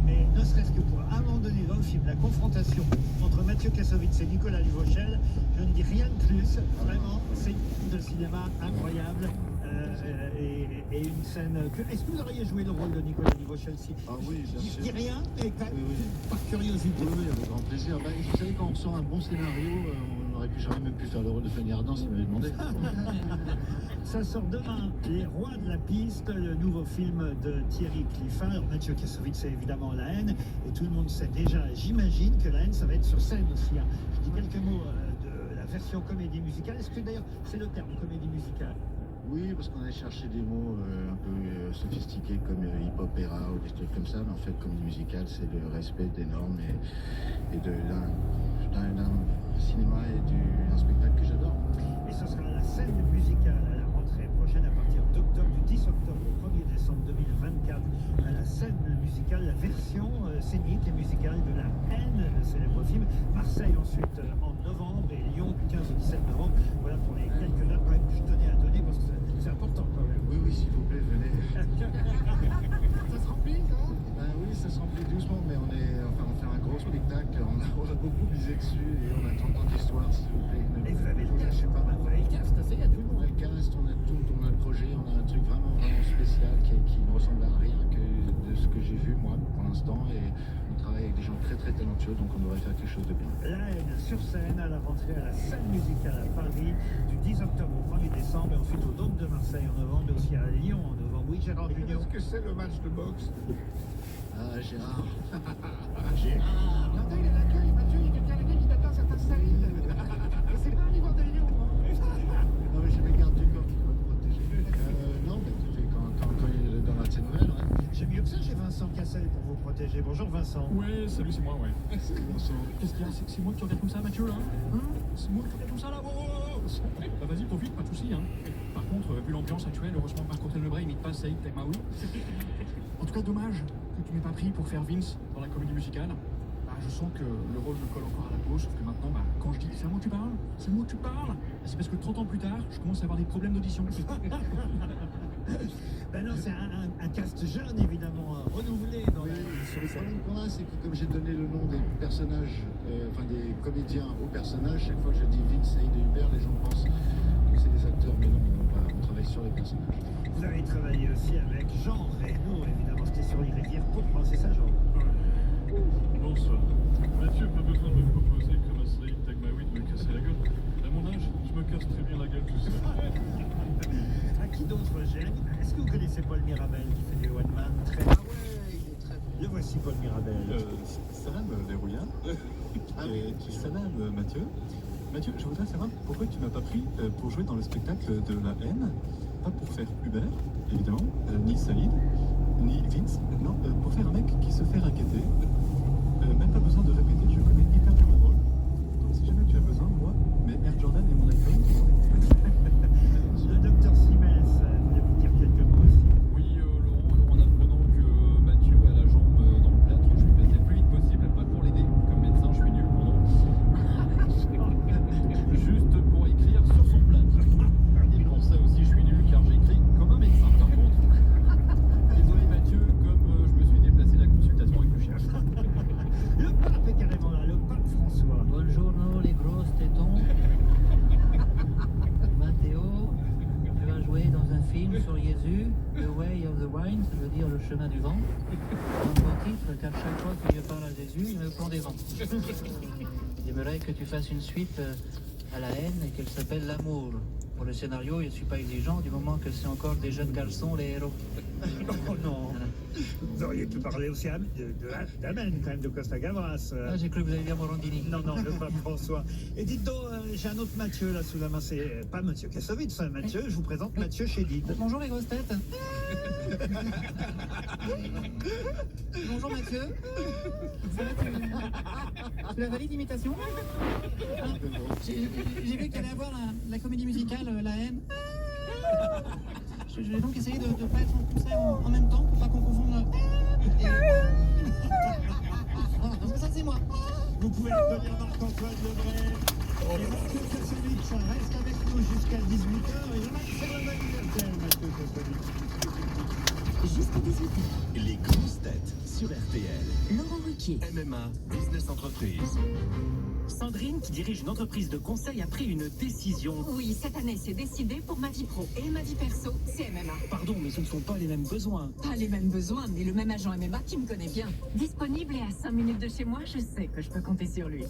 A: mais ne serait-ce que pour, à un moment donné dans le film, la confrontation entre Mathieu Kassovitz et Nicolas Duvauchel, je ne dis rien de plus, vraiment, c'est une scène de cinéma incroyable, et une scène que... Est-ce que vous auriez joué le rôle de Nicolas Duvauchel si...
K: Ah oui, bien sûr.
A: Je dis rien, mais quand même, par
K: Oui,
A: curiosité.
K: oui, avec grand plaisir. Bah, vous savez, quand on sort un bon scénario, j'aurais même pu faire le rôle de Fanny Ardant s'il m'avait demandé.
A: Ça sort demain, Les Rois de la Piste, le nouveau film de Thierry Cliffin. Alors, Mathieu Kassovitz, c'est évidemment La Haine, et tout le monde sait déjà, j'imagine que La Haine, ça va être sur scène aussi. Hein. Je dis quelques mots de la version comédie musicale. Est-ce que d'ailleurs, c'est le terme, comédie musicale?
K: Oui, parce qu'on allait chercher des mots un peu sophistiqués comme hip-opéra ou des trucs comme ça, mais en fait, comédie musicale, c'est le respect des normes et d'un cinéma et d'un spectacle que j'adore.
A: Et ce sera la scène musicale à la rentrée prochaine à partir d'octobre, du 10 octobre au 1er décembre 2024, à la scène musicale, la version scénique et musicale de La Haine, le célèbre film. Marseille ensuite en novembre et Lyon du 15 au 17 novembre. Voilà pour les quelques dates que je tenais à donner parce que c'est important quand même.
K: Oui, oui, s'il vous plaît, venez.
A: Ça se remplit, ça?
K: Ben oui, ça se remplit doucement, mais on fait un gros spectacle, on a beaucoup misé dessus et on a 30 ans d'histoire, s'il vous plaît.
A: Et vous avez le cast, vous avez le cast, il y a tout le monde.
K: On a le cast, on a tout, on a le projet, on a un truc vraiment spécial qui ne ressemble à rien que de ce que j'ai vu moi pour l'instant.
G: l'instant et on travaille avec des gens très très talentueux, donc on devrait faire quelque chose de bien.
A: La haine sur scène à la rentrée à la salle musicale à Paris du 10 octobre au 1er décembre et ensuite au Dôme de Marseille en novembre, mais aussi à Lyon en novembre. Oui, Gérard Junior.
K: Qu'est-ce que c'est le match de boxe?
G: Ah Gérard.
K: Gérard. Attends, il est à l'accueil, Mathieu, il y a quelqu'un à l'accueil qui t'attend, ça t'installe. C'est pas un livre de Lyon, moi.
G: Non mais j'ai mes gardes du corps qui vont me protéger. Non mais écoutez, quand il est dans la scène nouvelle, ouais.
A: J'ai mieux que ça, j'ai Vincent Cassel pour vous protéger. Bonjour Vincent.
E: Ouais, salut, c'est moi, ouais. Qu'est-ce qu'il y a? C'est moi qui regarde comme ça, Mathieu, là? C'est moi qui regarde comme ça, là? Bah vas-y, profite, pas de soucis, hein. Par contre, vu l'ambiance actuelle, heureusement que Marc-Antoine Lebray imite pas Saïd Tagmaoui. En tout cas, dommage que tu m'aies pas pris pour faire Vince dans la comédie musicale. Bah, je sens que le rôle me colle encore à la peau, sauf que maintenant, bah, quand je dis c'est à moi que tu parles, c'est à moi que tu parles, c'est parce que 30 ans plus tard, je commence à avoir des problèmes d'audition.
A: Ben non, c'est un cast jeune, évidemment, renouvelé dans la...
G: Sur le problème qu'on a, c'est que comme j'ai donné le nom des personnages, enfin des comédiens aux personnages, chaque fois que je dis Vince, Saïd et Hubert, les gens pensent que c'est des acteurs, mais non, on travaille sur les personnages.
A: Vous avez travaillé aussi avec Jean Reno, évidemment, c'était sur les rivières pourpres, c'est ça, Jean?
H: Bonsoir. Mathieu, pas besoin de me proposer comme à Saïd Tagmaoui de me casser la gueule. À mon âge, je me casse très bien la gueule tout seul.
A: À qui d'autre j'aime? Est-ce que vous connaissez Paul Mirabel qui fait des one man très...
G: Ah ouais, il est très bon.
A: Le voici, Paul Mirabel.
L: Salam Lerouillan. Et salam Mathieu. Mathieu, je voudrais savoir pourquoi tu m'as pas pris pour jouer dans le spectacle de la haine, pas pour faire Hubert, évidemment, ni Saïd, ni Vince, non, pour faire un mec qui se fait raqueter. Même pas besoin de répéter, je connais hyper bien mon rôle. Donc si jamais tu as besoin, moi, mais Air Jordan et mon iPhone.
A: Le docteur Simès voulait vous dire quelques mots aussi.
E: Oui, Laurent, alors en apprenant que Mathieu a la jambe dans le plâtre, je lui fais le plus vite possible, pas pour l'aider. Comme médecin, je suis nul, non. Juste pour écrire sur son plâtre. Et pour ça aussi, je suis nul, car j'écris comme un médecin. Par contre, désolé Mathieu, comme je me suis déplacé, la consultation est plus chère.
A: Le pape est carrément là, le pape François.
M: Bonjour, les grosses tétons. Mathéo, tu vas jouer dans un film sur Jésus, The Way of the Wine, ça veut dire le chemin du vent. Un bon titre, car chaque fois que je parle à Jésus, il me prend des vents. J'aimerais que tu fasses une suite à la haine et qu'elle s'appelle l'amour. Pour le scénario, je ne suis pas exigeant du moment que c'est encore des jeunes garçons, les héros.
A: Oh non. Vous auriez pu parler aussi d'Amen, quand même, de Costa Gavras.
M: Ah, j'ai cru que vous alliez dire Morandini.
A: Non, le pape François. Et dites donc, j'ai un autre Mathieu là sous la main. C'est pas Mathieu Kassovitz, hein, Mathieu. Je vous présente Mathieu Chédid.
M: Bonjour les grosses têtes. Bonjour Mathieu. Ça va, tu la valides l'imitation? J'ai vu que tu allais avoir la comédie musicale La haine. Je vais donc essayer de ne pas être en concert en même temps pour pas qu'on confonde. Parce que ça c'est moi.
A: Vous pouvez applaudir Marc-Antoine Lebray. Et Mathieu Kassovitz reste avec nous jusqu'à 18h. Et on a très anniversaire, Mathieu Kassovitz.
T: Jusqu'à 18h. Les grosses têtes sur RTL.
J: Laurent Ruquier.
T: MMA, Business Entreprise.
V: Sandrine, qui dirige une entreprise de conseil, a pris une décision.
C: Oui, cette année, c'est décidé pour ma vie pro et ma vie perso, c'est MMA.
V: Pardon, mais ce ne sont pas les mêmes besoins.
C: Pas les mêmes besoins, mais le même agent MMA qui me connaît bien. Disponible et à 5 minutes de chez moi, je sais que je peux compter sur lui.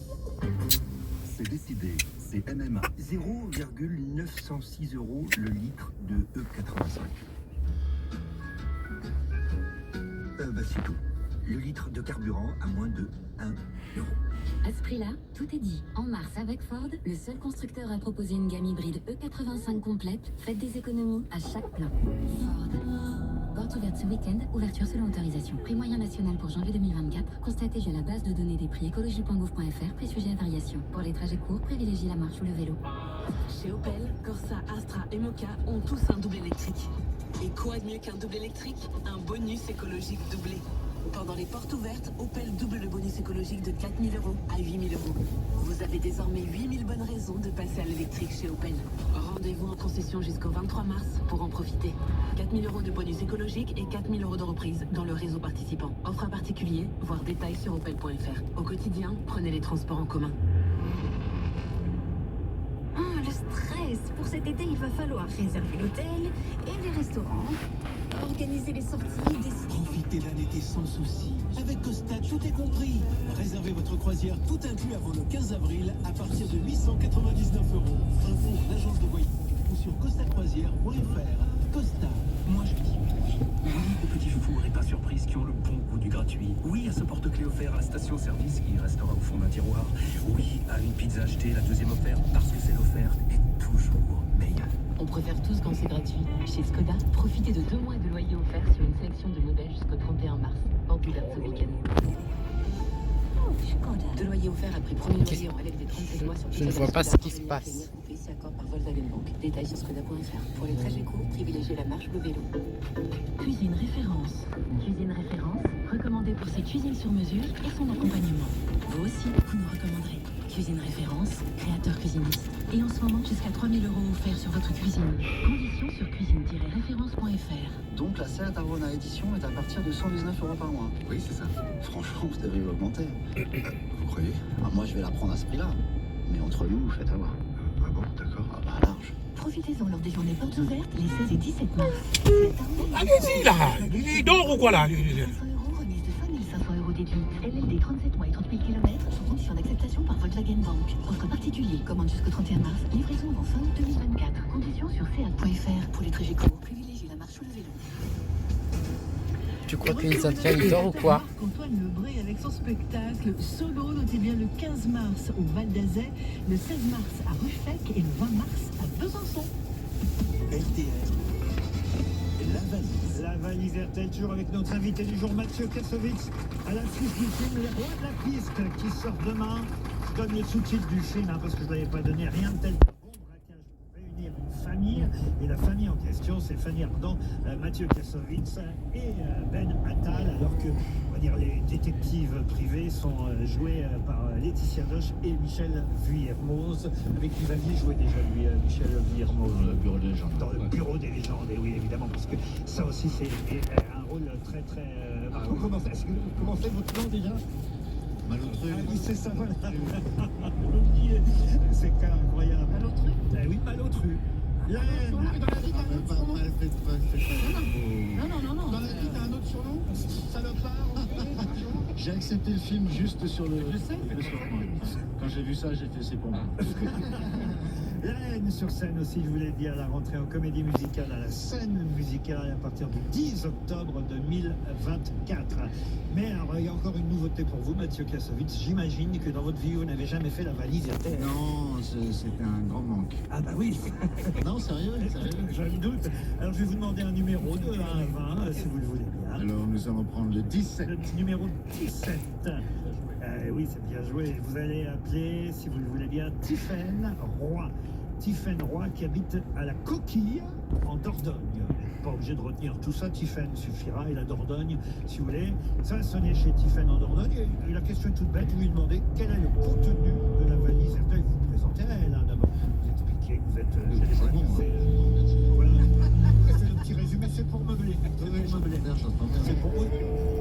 O: C'est décidé, c'est MMA. 0,906 € le litre de E85. C'est tout. Le litre de carburant à moins de 1 €.
C: À ce prix-là, tout est dit. En mars, avec Ford, le seul constructeur a proposé une gamme hybride E85 complète. Faites des économies à chaque plein. Ford. Porte ouverte ce week-end, ouverture selon autorisation. Prix moyen national pour janvier 2024. Constatez via la base de données des prix écologie.gouv.fr, prix sujet à variation. Pour les trajets courts, privilégiez la marche ou le vélo.
D: Chez Opel, Corsa, Astra et Mokka ont tous un double électrique. Et quoi de mieux qu'un double électrique? Un bonus écologique doublé. Pendant les portes ouvertes, Opel double le bonus écologique de 4 000 € à 8 000 €. Vous avez désormais 8 000 bonnes raisons de passer à l'électrique chez Opel. Rendez-vous en concession jusqu'au 23 mars pour en profiter. 4 000 € de bonus écologique et 4 000 € de reprise dans le réseau participant. Offre à particulier, voir détails sur opel.fr. Au quotidien, prenez les transports en commun.
C: Le stress. Pour cet été, il va falloir réserver l'hôtel et les restaurants, organiser les sorties, décider.
O: profiter d'un été sans soucis. Avec Costa, tout est compris. Réservez votre croisière tout inclus avant le 15 avril à partir de 899 €. Info en agence de voyage ou sur costacroisière.fr. Costa, moi je dis oui. Oui aux petits fours et pas surprises qui ont le bon goût du gratuit. Oui à ce porte-clés offert à la station-service qui restera au fond d'un tiroir. Oui à une pizza achetée, la deuxième offerte, parce que celle offerte est toujours meilleure.
J: On préfère tous quand c'est gratuit. Chez Skoda, profitez de 2 mois de loyer offert sur une sélection de modèles jusqu'au 31 mars. Porte ouverte ce week-end. 2 loyers offerts après premier loyer en relève des 37 mois sur
B: Je ne vois pas ce qui se passe.
J: PC accord par Volkswagen Bank. Détails sur skoda.fr. Pour les trajets courts, privilégiez la marche ou le vélo.
D: Cuisine référence. Cuisine référence, recommandée pour ses cuisines sur mesure et son accompagnement. Vous aussi, vous nous recommanderez. Cuisine référence, créateur cuisiniste. Et en ce moment, jusqu'à 3 000 € offerts sur votre cuisine. Conditions sur cuisine-référence.fr.
U: Donc la Seat Arona Edition est à partir de 119 € par mois.
N: Oui, c'est ça. Franchement, vous devriez augmenter. Vous croyez?
U: Moi, je vais la prendre à ce prix-là. Mais entre nous, faites avoir.
N: Ah bon, d'accord.
U: Ah bah large.
D: Profitez-en lors des journées portes ouvertes les 16 et 17 mars.
B: Allez-y là. Il dort ou quoi là?
D: 500 €, remise de 5 500 € déduite. LLD 37 mois et 30 000 km, sous condition d'acceptation par Volkswagen Bank. Offre particulier, commande jusqu'au 31 mars, livraison avant fin août 2024. Conditions sur seat.fr. Pour les trajets courts, privilégiez la marche ou le vélo.
B: Tu crois que Cynthia il dort ou quoi?
R: Antoine Lebré avec son spectacle Solo, notez bien le 15 mars au Val d'Azay, le 16 mars à Ruffec et le 20 mars à Besançon.
O: RTL, la valise.
A: La valise RTL, toujours avec notre invité du jour, Mathieu Kassovitz, à l'affiche du film Les Rois de la Piste, qui sort demain. Je donne le sous-titre du film, parce que je ne l'avais pas donné, rien de tel qu'un bon braquage pour réunir une famille. Et la famille en question, c'est Fanny Ardant, Mathieu Kassovitz et Ben Attal, alors que, on va dire, les détectives privés sont joués par Laetitia Doche et Michel Vuillermoz, avec qui vous aviez joué déjà, lui, Michel Vuillermoz.
G: Dans le bureau des légendes.
A: Dans le bureau des légendes, et oui, évidemment, parce que ça aussi, c'est un rôle très, très... Comment c'est votre nom déjà?
G: Malotru.
A: Ah oui, c'est ça, voilà. C'est quand même incroyable.
R: Malotru?
A: Oui, Malotru. La haine.
K: Dans la vie, t'as un autre surnom?
R: Non.
K: Dans la vie, t'as un autre surnom? Salopard?
G: J'ai accepté le film juste sur le
K: Je sais.
G: surnom. Quand j'ai vu ça, j'ai fait c'est pour moi.
A: La haine sur scène aussi, je voulais dire, la rentrée en comédie musicale à la scène musicale à partir du 10 octobre 2024. Mais alors, il y a encore une nouveauté pour vous, Mathieu Kassovitz. J'imagine que dans votre vie, vous n'avez jamais fait la valise RTL.
G: Non, c'était un grand manque.
A: Ah bah oui.
G: Non, sérieux.
A: Je me doute. Alors je vais vous demander un numéro de 1 à 20, si vous le voulez bien.
G: Alors nous allons prendre le 17.
A: Le numéro 17. Oui, c'est bien joué. Vous allez appeler, si vous le voulez bien, Tiffaine Roy. Tiffaine Roy qui habite à la Coquille, en Dordogne. Pas obligé de retenir tout ça, Tiffaine suffira, et la Dordogne, si vous voulez. Ça va sonner chez Tiffaine en Dordogne. Et la question est toute bête, vous lui demandez quel est le contenu de la valise. Après, vous vous présentez à elle, d'abord. Vous expliquez que vous êtes chez les
G: C'est bon.
A: Voilà. C'est le petit résumé, c'est pour meubler. C'est pour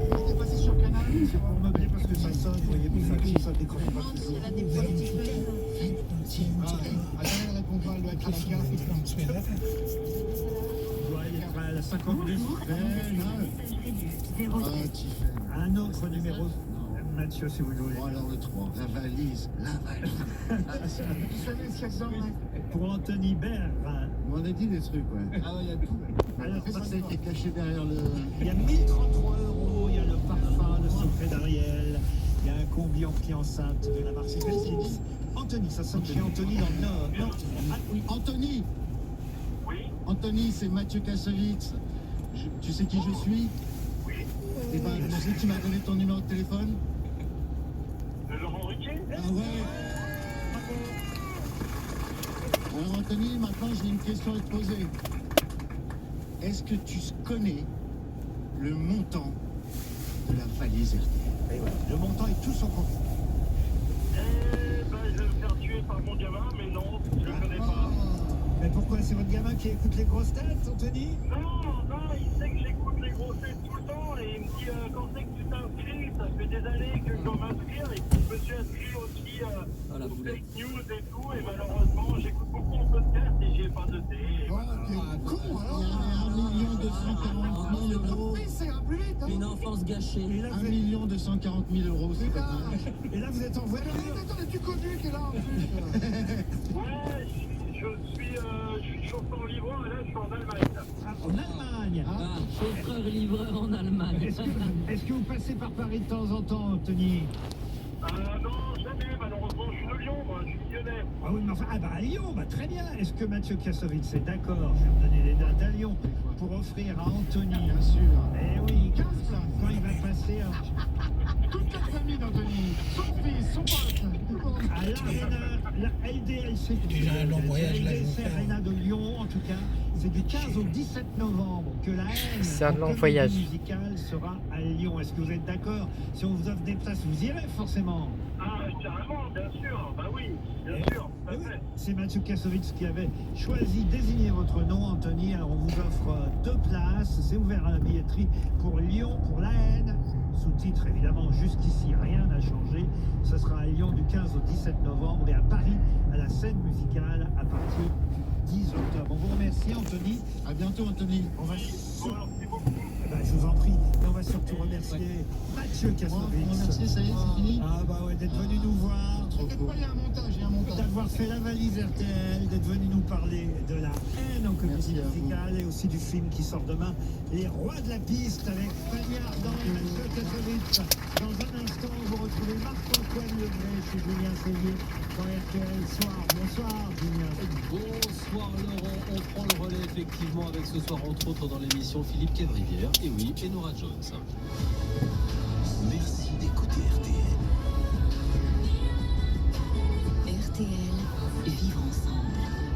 K: J'étais passé sur Canal.
A: C'est pour meubler parce que ça sonne, vous voyez, ça décroche pas
K: Non,
A: toujours.
K: elle a des petits elle répond pas, elle doit être à la carte.
A: Il être à la 52. Un autre numéro. Mathieu, si vous le voulez.
G: Bon, alors le 3. La valise.
A: Pour Anthony Baird.
G: On a dit des trucs, ouais.
K: Ah ouais, il y a tout.
A: Alors,
G: Ça, c'est caché derrière le...
A: il y a 1033 €, il y a le parfum, le secret d'Ariel, il y a un combi empli enceinte de la marque Marseillaise. Anthony, ça sonne chez Anthony dans le Nord. Non. Ah, oui.
G: Anthony. Oui. Anthony, c'est Mathieu Kassovitz. Tu sais qui je suis? Oui. Eh ben, tu sais qui m'a donné ton numéro de téléphone?
H: Laurent Ruquier?
G: Ah ouais. Alors Anthony, maintenant j'ai une question à te poser. Est-ce que tu connais le montant de la valise RTL?
A: Et voilà, le montant est tout son compte.
H: Je vais me faire tuer par mon gamin, mais non, je ne connais pas.
A: Mais pourquoi? C'est votre gamin qui écoute les grosses têtes, Anthony?
H: Non, il sait que j'écoute les grosses têtes tout le temps et il me dit quand c'est que tu t'inscris
F: ça fait des années que je dois m'inscrire et que je me suis inscrit aussi aux fake news et tout, et malheureusement, j'écoute beaucoup de podcasts et j'y ai pas noté.
K: Con alors 1 240 000 euros. C'est un plus vite, hein.
W: Une enfance gâchée.
G: 1 240 000 euros, c'est pas mal.
A: Et là, vous êtes en voiture.
K: Attends, tu conduis qui est là en plus.
F: Ouais, je suis chauffeur livreur et là, je suis en Allemagne.
A: En Allemagne.
W: Chauffeur-livreur en Allemagne.
A: Est-ce que vous passez par Paris de temps en temps, Anthony?
F: Non, jamais, malheureusement, je suis de Lyon, moi, je suis lyonnais.
A: Ah oui, mais enfin, à Lyon, très bien. Est-ce que Mathieu Kassovitz est d'accord? Je vais me donner les dates à Lyon pour offrir à Anthony.
G: Bien sûr.
A: Eh oui, 15 places quand il va passer
K: Toute la famille d'Anthony, son fils, son pote.
A: à l'Arena, la LDLC.
B: Déjà un long voyage, là,
A: La
B: je vais
A: LDLC
B: faire.
A: Arena de Lyon, en tout cas. C'est du 15 au 17 novembre que la haine
B: C'est un
A: en
B: long
A: comédie
B: voyage.
A: musicale sera à Lyon. Est-ce que vous êtes d'accord? Si on vous offre des places, vous irez forcément.
F: Ah, carrément, bien sûr, bah oui, bien sûr, tout à fait.
A: C'est Mathieu Kassovitz qui avait choisi, désigné votre nom, Anthony. Alors on vous offre 2 places. C'est ouvert à la billetterie pour Lyon, pour la haine. Sous-titre évidemment, jusqu'ici rien n'a changé. Ce sera à Lyon du 15 au 17 novembre et à Paris à la scène musicale à partir du 10 octobre. On vous remercie, Anthony.
G: À bientôt, Anthony.
A: On va je vous en prie. Et on va surtout remercier Mathieu Kassovitz.
G: Merci, ça y est, c'est fini.
A: Ah bah ouais, d'être venu nous voir.
K: T'inquiète pas, il y a un montage,
A: D'avoir fait la valise RTL, d'être venu nous parler de la haine en comédie musicale et aussi du film qui sort demain, Les Rois de la Piste, avec Fanny Ardant et Mathieu Kassovitz. Dans un instant, vous retrouvez Marc-Antoine Lebray chez Julien Cellier dans RTL Soir. Bonsoir, Julien.
I: Bonsoir Laurent, on prend le relais effectivement avec ce soir entre autres dans l'émission Philippe Cavrivière, et oui, et Nora Jones.
T: Merci d'écouter RTL.
C: RTL, vivre ensemble.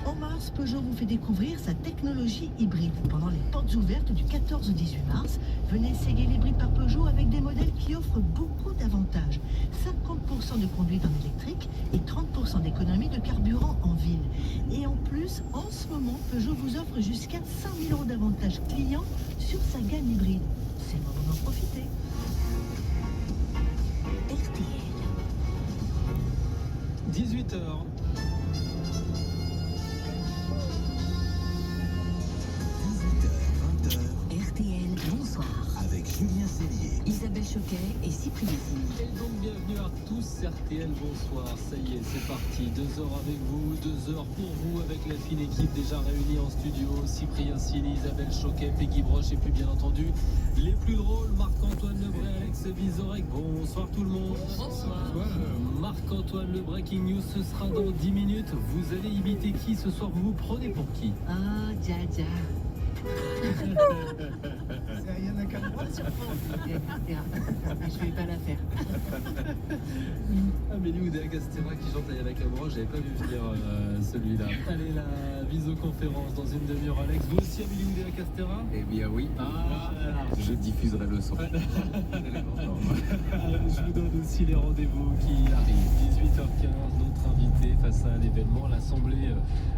R: En mars, Peugeot vous fait découvrir sa technologie hybride. Pendant les portes ouvertes du 14 au 18 mars, venez essayer l'hybride par Peugeot avec des modèles qui offrent beaucoup d'avantages. 50% de conduite en électrique et 30% d'économie de carburant en ville. Et en plus, en ce moment, Peugeot vous offre jusqu'à 5 000 euros d'avantages clients sur sa gamme hybride. C'est le moment d'en profiter.
C: RTL.
I: 18h.
C: RTL, bonsoir.
T: Avec Julien Cellier.
C: Isabelle Choquet et Cyprien Sini.
I: Et donc bienvenue à tous, RTL, bonsoir, ça y est, c'est parti, 2 heures avec vous, 2 heures pour vous, avec la fine équipe déjà réunie en studio, Cyprien Sini, Isabelle Choquet, Peggy Broche, et puis bien entendu, les plus drôles, Marc-Antoine Lebray, Alex Vizorek, bonsoir tout le monde.
C: Bonsoir.
I: Marc-Antoine, le Breaking News, ce sera dans 10 minutes, vous allez imiter qui ce soir, vous vous prenez pour qui?
R: Ah, Dja.
K: C'est rien à qu'à moi,
R: Je vais pas la faire.
I: Amélie Oudéa Castéra qui chante avec la broche, j'avais pas vu venir celui-là. Allez, la visioconférence dans une demi-heure, Alex. Vous aussi, Amélie Oudéa Castéra?
P: Eh bien oui, je diffuserai le son.
I: Je vous donne aussi les rendez-vous qui arrivent. 18h15, notre invité face à l'événement. L'Assemblée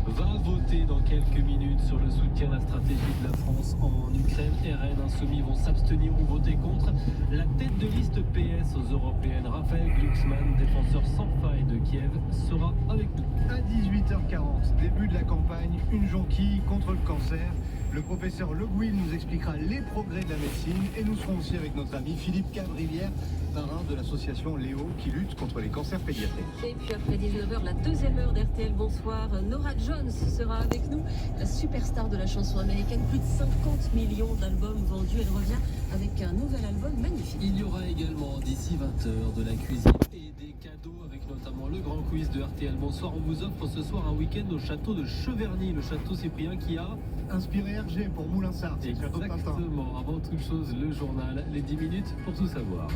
I: va voter dans quelques minutes sur le soutien à la stratégie de la France en Ukraine. RN Insoumis vont s'abstenir ou voter contre. La tête de liste PS aux européennes, Raphaël Glucksmann, défenseur sans faille de Kiev, sera avec nous.
Q: À 18h40, début de la campagne, une jonquille contre le cancer. Le professeur Le Gouil nous expliquera les progrès de la médecine et nous serons aussi avec notre ami Philippe Cavrivière, parrain de l'association Léo qui lutte contre les cancers pédiatriques.
D: Et puis après 19h, la deuxième heure d'RTL Bonsoir, Nora Jones sera avec nous, la superstar de la chanson américaine, plus de 50 millions d'albums vendus. Elle revient avec un nouvel album magnifique.
I: Il y aura également d'ici 20h de la cuisine et des cadeaux avec notamment le grand quiz de RTL Bonsoir. On vous offre ce soir un week-end au château de Cheverny, le château Cyprien qui a
Q: inspiré RG pour Moulinsart.
I: Exactement, avant toute chose, le journal, les 10 minutes pour tout savoir.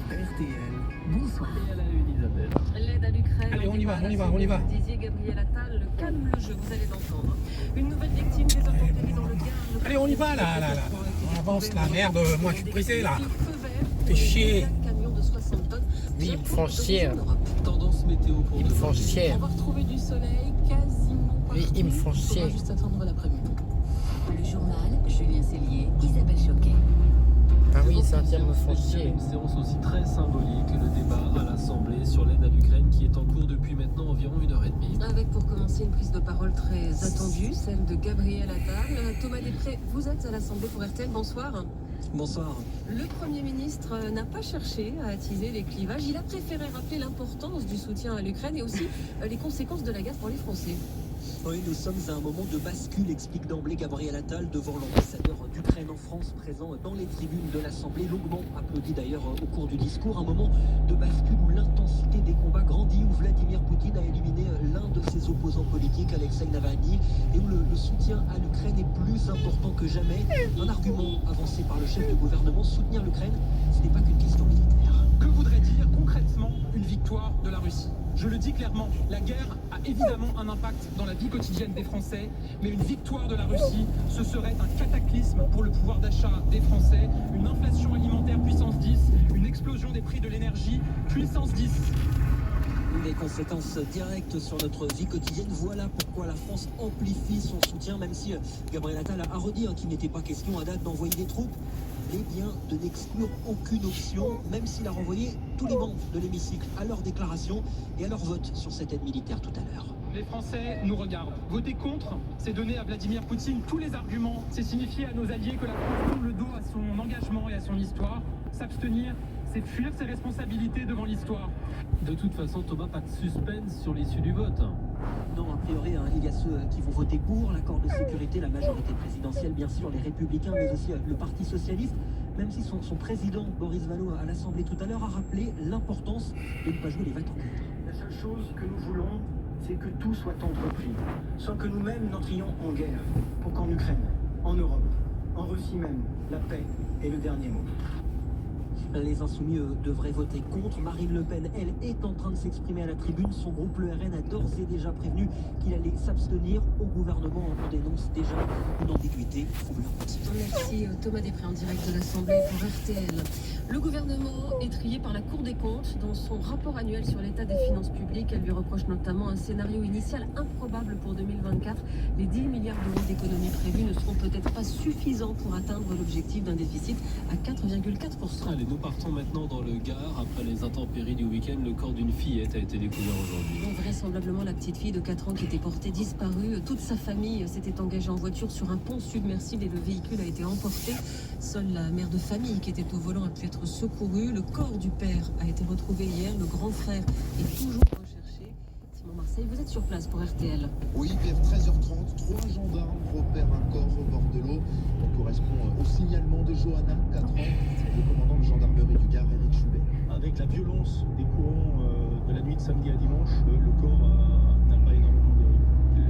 C: RTL, bonsoir.
I: Et à la une, Isabelle.
D: L'aide à l'Ukraine.
B: Allez, on y va.
D: Vous disiez Gabriel Attal, calme le jeu, vous allez l'entendre. Une nouvelle victime des intempéries dans le Gard.
B: Allez, on y va là. On avance là, merde, moi je suis pressé là. Fais chier. Oui, ils me font chier.
I: Tendance météo pour
B: ils me font chier.
D: On va retrouver du soleil quasiment partout.
B: Oui, ils me font chier.
D: On va juste attendre l'après-midi.
C: Le journal, Julien Cellier, Isabelle Choquet.
I: Ah oui, c'est un terme foncier. Une séance aussi très symbolique, le débat à l'Assemblée sur l'aide à l'Ukraine qui est en cours depuis maintenant environ 1h30.
E: Avec pour commencer une prise de parole très attendue, celle de Gabriel Attal. Thomas Després, vous êtes à l'Assemblée pour RTL, bonsoir.
L: Bonsoir.
E: Le Premier ministre n'a pas cherché à attiser les clivages, il a préféré rappeler l'importance du soutien à l'Ukraine et aussi les conséquences de la guerre pour les Français.
L: Oui, nous sommes à un moment de bascule, explique d'emblée Gabriel Attal devant l'ambassadeur d'Ukraine en France présent dans les tribunes de l'Assemblée, longuement applaudi d'ailleurs au cours du discours. Un moment de bascule où l'intensité des combats grandit, où Vladimir Poutine a éliminé l'un de ses opposants politiques, Alexei Navalny, et où le soutien à l'Ukraine est plus important que jamais. Un argument avancé par le chef du gouvernement, soutenir l'Ukraine, ce n'est pas qu'une question militaire.
S: Que voudrait dire concrètement une victoire de la Russie ? Je le dis clairement, la guerre a évidemment un impact dans la vie quotidienne des Français, mais une victoire de la Russie, ce serait un cataclysme pour le pouvoir d'achat des Français, une inflation alimentaire puissance 10, une explosion des prix de l'énergie puissance 10.
L: Des conséquences directes sur notre vie quotidienne. Voilà pourquoi la France amplifie son soutien, même si Gabriel Attal a redit qu'il n'était pas question à date d'envoyer des troupes. Eh bien, de n'exclure aucune option, même s'il a renvoyé tous les membres de l'hémicycle à leur déclaration et à leur vote sur cette aide militaire tout à l'heure.
S: Les Français nous regardent. Voter contre, c'est donner à Vladimir Poutine tous les arguments. C'est signifier à nos alliés que la France tourne le dos à son engagement et à son histoire. S'abstenir, c'est fuir ses responsabilités devant l'histoire.
I: De toute façon, Thomas, pas de suspense sur l'issue du vote.
L: Non, a priori, il y a ceux qui vont voter pour l'accord de sécurité, la majorité présidentielle, bien sûr, les Républicains, mais aussi le Parti Socialiste, même si son président, Boris Vallaud, à l'Assemblée tout à l'heure, a rappelé l'importance de ne pas jouer les va-t-en-guerre.
U: La seule chose que nous voulons, c'est que tout soit entrepris, sans que nous-mêmes n'entrions en guerre, pour qu'en Ukraine, en Europe, en Russie même, la paix est le dernier mot.
L: Les Insoumis devraient voter contre. Marine Le Pen, elle, est en train de s'exprimer à la tribune. Son groupe, le RN, a d'ores et déjà prévenu qu'il allait s'abstenir. Au gouvernement, on dénonce déjà une ambiguïté troublante.
E: Merci Thomas Després en direct de l'Assemblée pour RTL. Le gouvernement est trié par la Cour des comptes. Dans son rapport annuel sur l'état des finances publiques, elle lui reproche notamment un scénario initial improbable pour 2024. Les 10 milliards d'euros d'économies prévues ne seront peut-être pas suffisants pour atteindre l'objectif d'un déficit à 4,4%.
I: Allez, nous partons maintenant dans le Gard. Après les intempéries du week-end, le corps d'une fillette a été découvert aujourd'hui.
E: Vraisemblablement, la petite fille de 4 ans qui était portée disparue. Toute sa famille s'était engagée en voiture sur un pont submersible et le véhicule a été emporté. Seule la mère de famille qui était au volant a pu être secourue. Le corps du père a été retrouvé hier. Le grand frère est toujours recherché. Simon Marseille, vous êtes sur place pour RTL.
G: Oui, vers 13h30, 3 gendarmes repèrent un corps au bord de l'eau. On correspond au signalement de Johanna, 4 ans, le commandant de gendarmerie du Gard, Eric Schubert.
X: Avec la violence des courants de la nuit de samedi à dimanche, le corps n'a pas énormément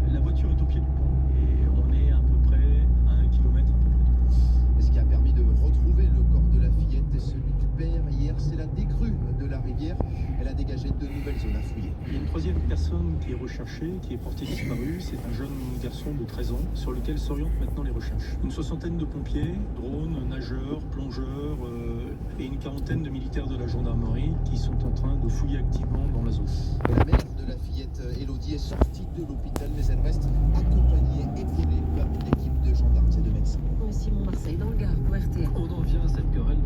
X: de... La voiture est au pied du pont et on est à peu près à 1 kilomètre à peu près.
G: Et ce qui a permis de retrouver le corps de la fillette et celui du père hier, c'est la décrue de la rivière. Elle a dégagé de nouvelles zones à fouiller.
X: Il y a une troisième personne qui est recherchée, qui est portée disparue. C'est un jeune garçon de 13 ans sur lequel s'orientent maintenant les recherches. Une 60aine de pompiers, drones, nageurs, plongeurs et une 40aine de militaires de la gendarmerie qui sont en train de fouiller activement dans la zone.
G: La mère de la fillette, Elodie, est sortie de l'hôpital, mais elle reste accompagnée, épaulée par une équipe de gendarmes et de médecins.
E: Simon Marseille dans le Gard pour RTL.
I: On en vient à cette querelle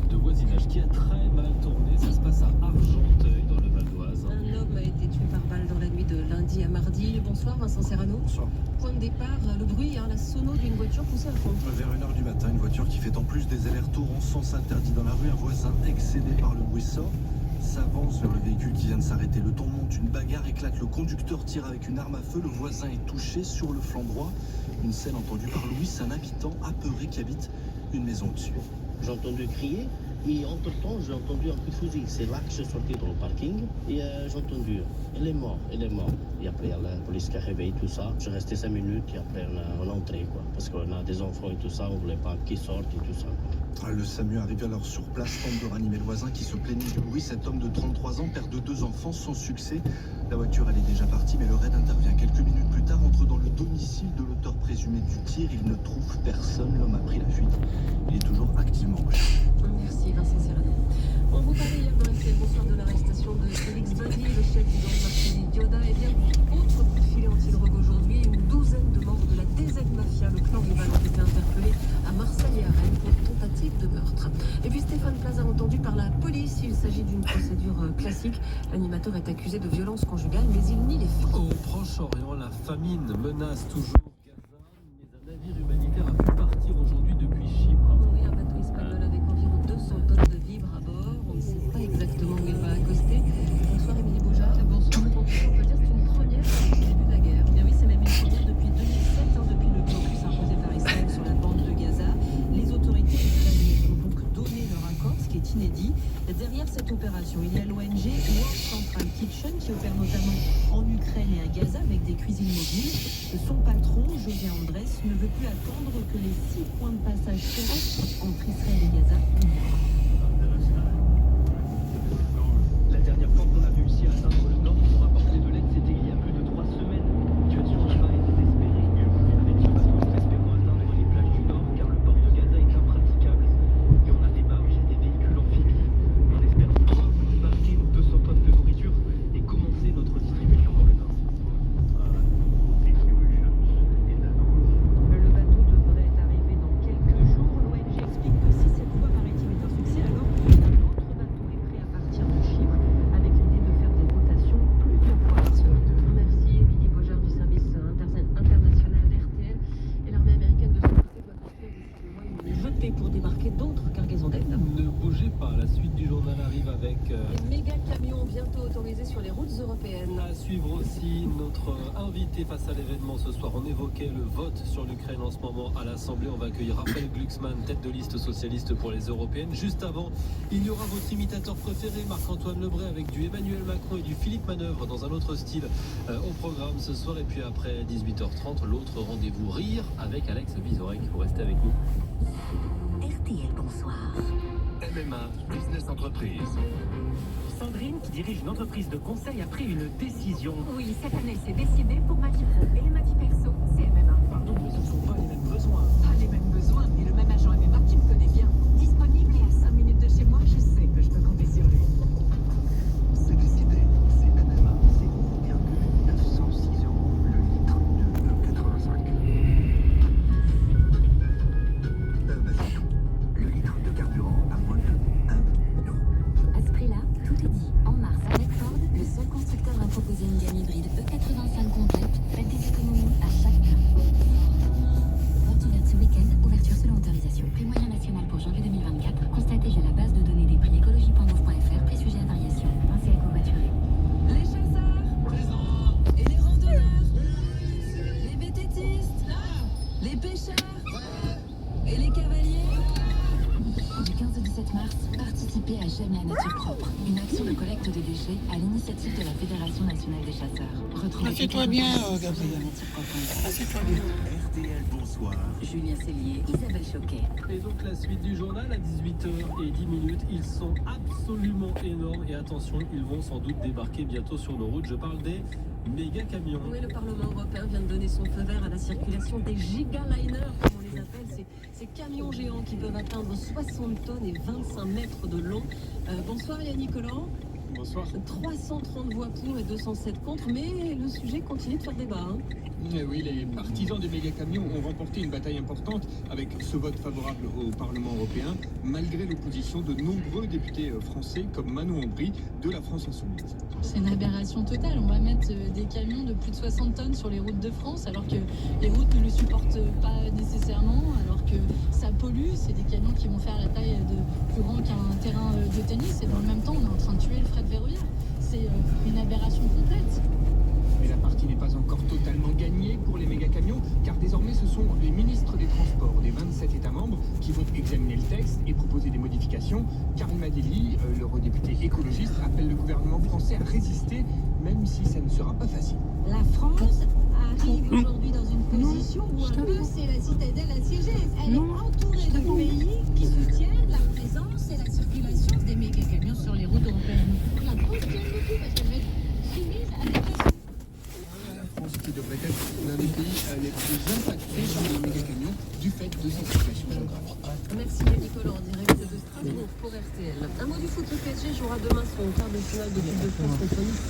I: de voisinage qui a très mal tourné. Ça se passe à Argenteuil dans le Val d'Oise.
E: Un homme a été tué par balle dans la nuit de lundi à mardi. Bonsoir Vincent Serrano.
Y: Bonsoir.
E: Point de départ, le bruit, la sono d'une voiture poussée à fond.
Y: Vers 1h du matin, une voiture qui fait en plus des allers-retours en sens interdit dans la rue. Un voisin excédé par le bruit sort, s'avance vers le véhicule qui vient de s'arrêter. Le ton monte, une bagarre éclate. Le conducteur tire avec une arme à feu. Le voisin est touché sur le flanc droit. Une scène entendue par Louis, un habitant apeuré qui habite une maison au-dessus.
Z: J'ai entendu crier, et entre-temps, j'ai entendu un coup de fusil. C'est là que je suis sorti dans le parking, et j'ai entendu, elle est morte. Et après, la police qui a réveillé tout ça. Je suis resté 5 minutes, et après, on a entré, quoi. Parce qu'on a des enfants et tout ça, on voulait pas qu'ils sortent et tout ça, quoi.
Y: Le SAMU arrive alors sur place, tente de ranimer le voisin qui se plaignait du bruit. Cet homme de 33 ans, père de 2 enfants, sans succès. La voiture, elle est déjà partie, mais le raid intervient quelques minutes plus tard, entre dans le domicile de l'auteur présumé du tir. Il ne trouve personne, l'homme a pris la fuite. Il est toujours activement recherché.
E: Merci Vincent Serrano. On vous parlait hier dans RTL Bonsoir de l'arrestation de Félix Badi, le chef du gang marseillais Yoda. Et bien, autre coup de filet anti-drogue aujourd'hui, une douzaine de membres de la DZ Mafia, le clan rival, ont été interpellés à Marseille et à Rennes pour tentative de meurtre. s'agit d'une procédure classique. L'animateur est accusé de violence conjugale, mais il nie les faits.
I: Au Proche-Orient, la famine menace toujours Gaza, mais un navire humanitaire a pu partir aujourd'hui depuis Chypre.
E: Oui, un bateau espagnol avec environ 200 tonnes de vivres à bord. On ne sait pas exactement où il va accoster. Bonsoir Émilie Beaujard. Bonsoir. On peut dire que c'est une première depuis le début de la guerre. Bien oui, c'est même une première depuis 2007, depuis le blocus imposé par Israël sur la bande de Gaza. Les autorités israéliennes ont donc donné leur accord, ce qui est inédit. Derrière cette opération, il y a l'ONG World Central Kitchen qui opère notamment en Ukraine et à Gaza avec des cuisines mobiles. Son patron, José Andrés, ne veut plus attendre que les 6 points de passage terrestres entre Israël et Gaza.
L: La dernière fois qu'on a réussi à atteindre le nord pour apporter de l'aide, c'était il y a plus de 3 semaines. La situation là-bas est désespérée. Avec ce bateau, nous espérons atteindre les plages du nord car le port de Gaza est impraticable. Et on a des barges et des véhicules amphibies. On espère pouvoir débarquer nos 200 tonnes de nourriture et commencer notre distribution dans le nord. Le bateau devrait arriver dans quelques jours. L'ONG explique que si cette voie maritime est un succès, alors un autre bateau est prêt à partir de Chypre avec l'idée de faire des rotations plusieurs fois par semaine.
E: Merci Émilie Beaujard du service international d'RTL. Et l'armée américaine de son côté doit construire décidément une jetée pour débarquer d'autres cargaisons d'aide.
I: Ne bougez pas, la suite du journal arrive avec...
E: Les méga camions bientôt autorisés sur les routes européennes.
I: À suivre aussi notre invité face à l'événement ce soir. On évoquait le vote sur l'Ukraine en ce moment à l'Assemblée. On va accueillir Raphaël Glucksmann, tête de liste socialiste pour les européennes. Juste avant, il y aura votre imitateur préféré, Marc-Antoine Lebray, avec du Emmanuel Macron et du Philippe Manœuvre dans un autre style au programme ce soir. Et puis après 18h30, l'autre rendez-vous rire avec Alex Vizorek. Vous restez avec nous.
C: RTL, bonsoir.
T: MMA, business entreprise.
L: Sandrine, qui dirige une entreprise de conseil, a pris une décision.
C: Oui, cette année, c'est décidé pour ma vie pro et ma vie perso, c'est MMA.
L: Pardon, mais ce ne sont pas les mêmes besoins.
C: Pas les mêmes besoins, mais le même agent MMA qui me connaît bien. Disponible et à 5 minutes de chez moi, je sais que je peux compter sur lui.
T: C'est décidé, c'est MMA, c'est 1,906 € le litre de 85. Bastion, le litre de carburant à moins de 1 €.
C: À ce prix-là, tout est dit. En mars, avec Ford, le seul constructeur à proposer une gamme hybride E85 complète, faites des économies à chaque gamme. Porte ouverte ce week-end, ouverture selon autorisation. Prix moyen national pour janvier 2024. Constatez via la base de données des prix écologie.gouv.fr, prix sujet à variation. Pensez à covoiturer.
E: Les chasseurs et les randonneurs, les vététistes, les pêcheurs et les cavaliers.
C: Du 15 au 17 mars, participez à J'aime la nature propre, une action de collecte de déchets à l'initiative de la Fédération nationale des chasseurs. Retrouvez
B: Assieds-toi bien, Gabriel. Assieds-toi bien.
T: RTL, bonsoir.
C: Julien Cellier, Isabelle Choquet.
I: Et donc la suite du journal à 18h10. Ils sont absolument énormes et attention, ils vont sans doute débarquer bientôt sur nos routes. Je parle des méga camions.
E: Oui, le Parlement européen vient de donner son feu vert à la circulation des gigaliners, comme on les appelle, ces camions géants qui peuvent atteindre 60 tonnes et 25 mètres de long. Bonsoir Yannick Collant.
H: Bonsoir.
E: 330 voix pour et 207 contre, mais le sujet continue de faire débat.
H: Eh oui, les partisans des méga-camions ont remporté une bataille importante avec ce vote favorable au Parlement européen, malgré l'opposition de nombreux députés français comme Manon Aubry de la France Insoumise.
J: C'est une aberration totale. On va mettre des camions de plus de 60 tonnes sur les routes de France, alors que les routes ne le supportent pas nécessairement, alors que ça pollue. C'est des camions qui vont faire la taille de plus grand qu'un terrain de tennis, et dans le même temps, on est en train de tuer le fret ferroviaire. C'est une aberration complète.
H: Mais la partie n'est pas encore totalement gagnée pour les méga-camions, car désormais ce sont les ministres des Transports des 27 États membres qui vont examiner le texte et proposer des modifications. Karima Delli, l'eurodéputée écologiste, appelle le gouvernement français à résister, même si ça ne sera pas facile.
M: La France arrive aujourd'hui dans une position où un peu c'est la citadelle assiégée. Elle est entourée de pays qui soutiennent la présence et la circulation des méga-camions sur les routes européennes. La France tient le coup parce qu'elle va être soumise à des pressions.
H: La France qui devrait être l'un des pays les plus impactés par les méga-camions du fait de sa situation géographique.
E: Merci Nicolas en direct de Strasbourg pour RTL. Un mot du foot, le PSG jouera demain son quart de finale de Coupe de France contre Nice.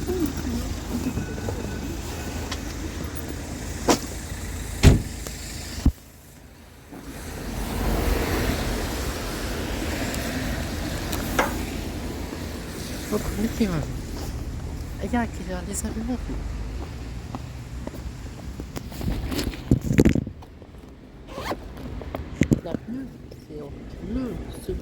B: faut communiquer maintenant. Regarde, il y a des avions. La bleue, c'est en bleu, c'est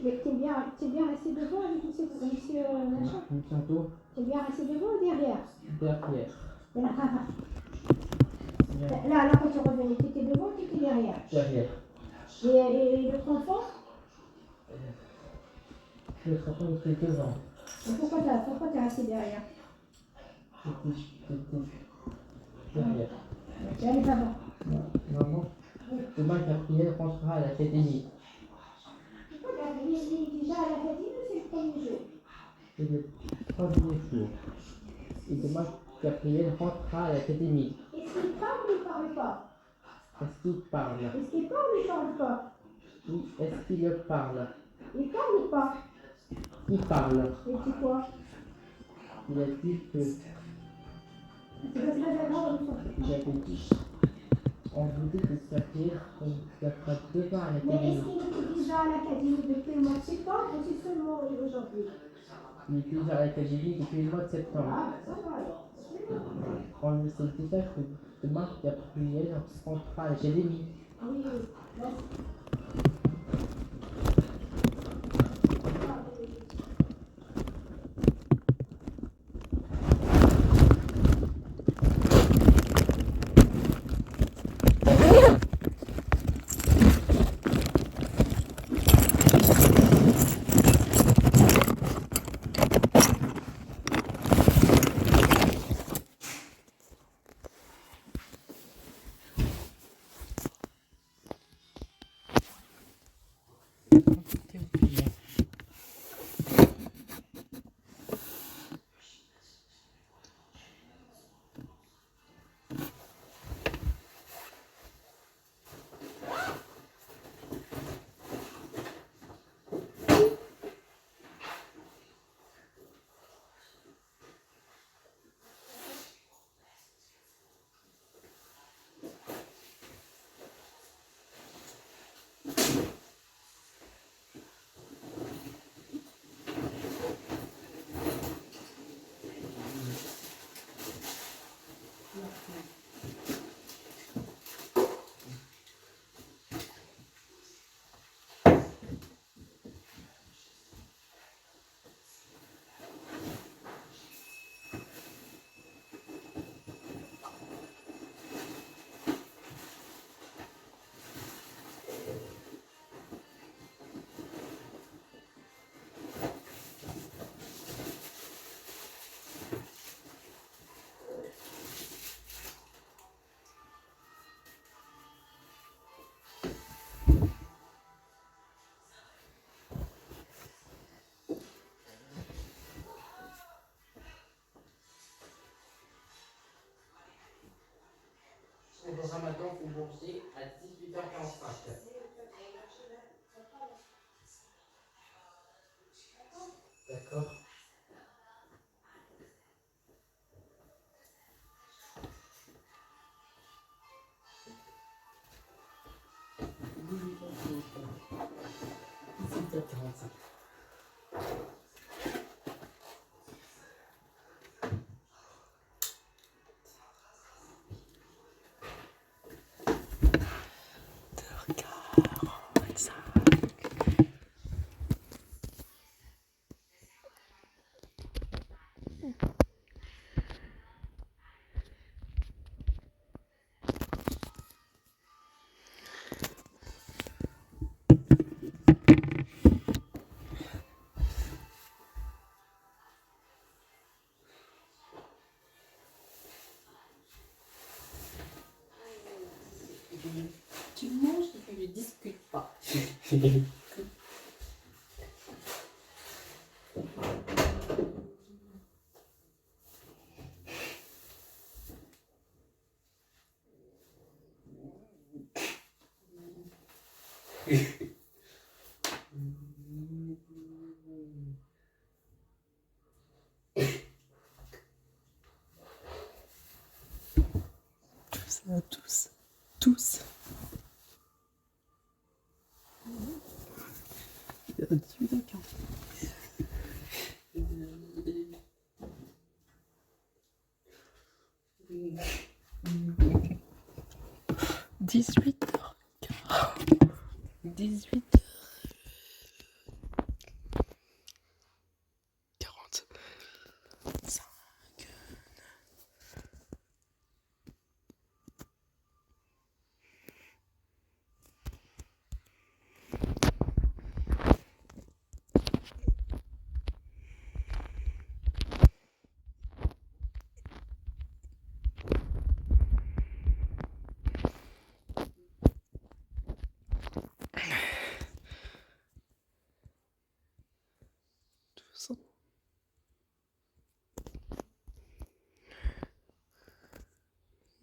M: Mais t'es bien resté devant avec monsieur machin? T'es bien resté devant ou derrière?
B: derrière.
M: Là, quand tu revenais, t'étais devant ou t'étais derrière?
B: Derrière.
M: Et l'autre enfant?
B: Le enfant était devant.
M: Et pourquoi t'es resté derrière?
B: J'étais derrière.
M: Tu allais pas voir.
B: Maman, demain Gabriel rentrera à l'académie.
M: Il est déjà à l'académie ou c'est le premier jour?
B: C'est le premier jour. Et demain Gabriel rentrera à l'académie.
M: Est-ce qu'il parle ou il parle pas?
B: Est-ce qu'il parle?
M: Est-ce qu'il parle ou il parle pas?
B: Oui, est-ce qu'il parle?
M: Il parle ou pas?
B: Il parle.
M: Il dit quoi?
B: Il a dit que
M: C'est pas très grave,
B: j'avais dit. On vous dit de sortir, on va pas devant à
M: Mais
B: l'académie.
M: est-ce qu'il était déjà à l'académie depuis le mois de septembre ou c'est seulement aujourd'hui?
B: Il est déjà à l'académie depuis le mois de septembre.
M: Ah, ça va alors.
B: On le sait déjà que demain Gabriel rentrera à l'académie.
M: Oui, là,
A: le Ramadan au Bourget à 18h45. D'accord. Tu manges et tu ne discutes pas. Tous. Il y a 18h15. 18h. 45.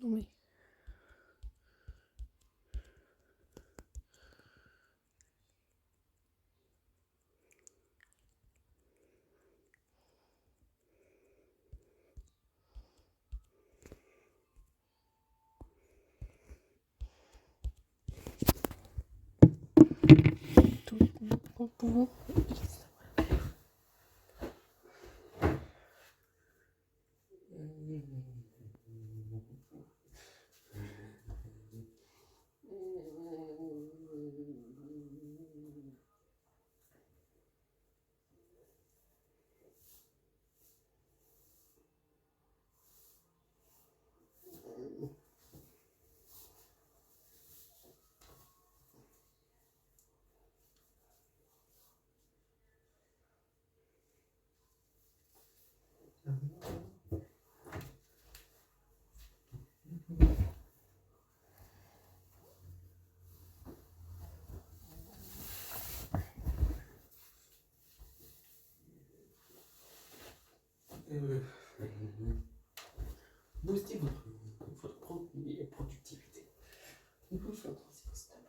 A: Non mais... Tout pour... Boostez votre productivité. Il faut faire stable.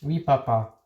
F: Oui, papa.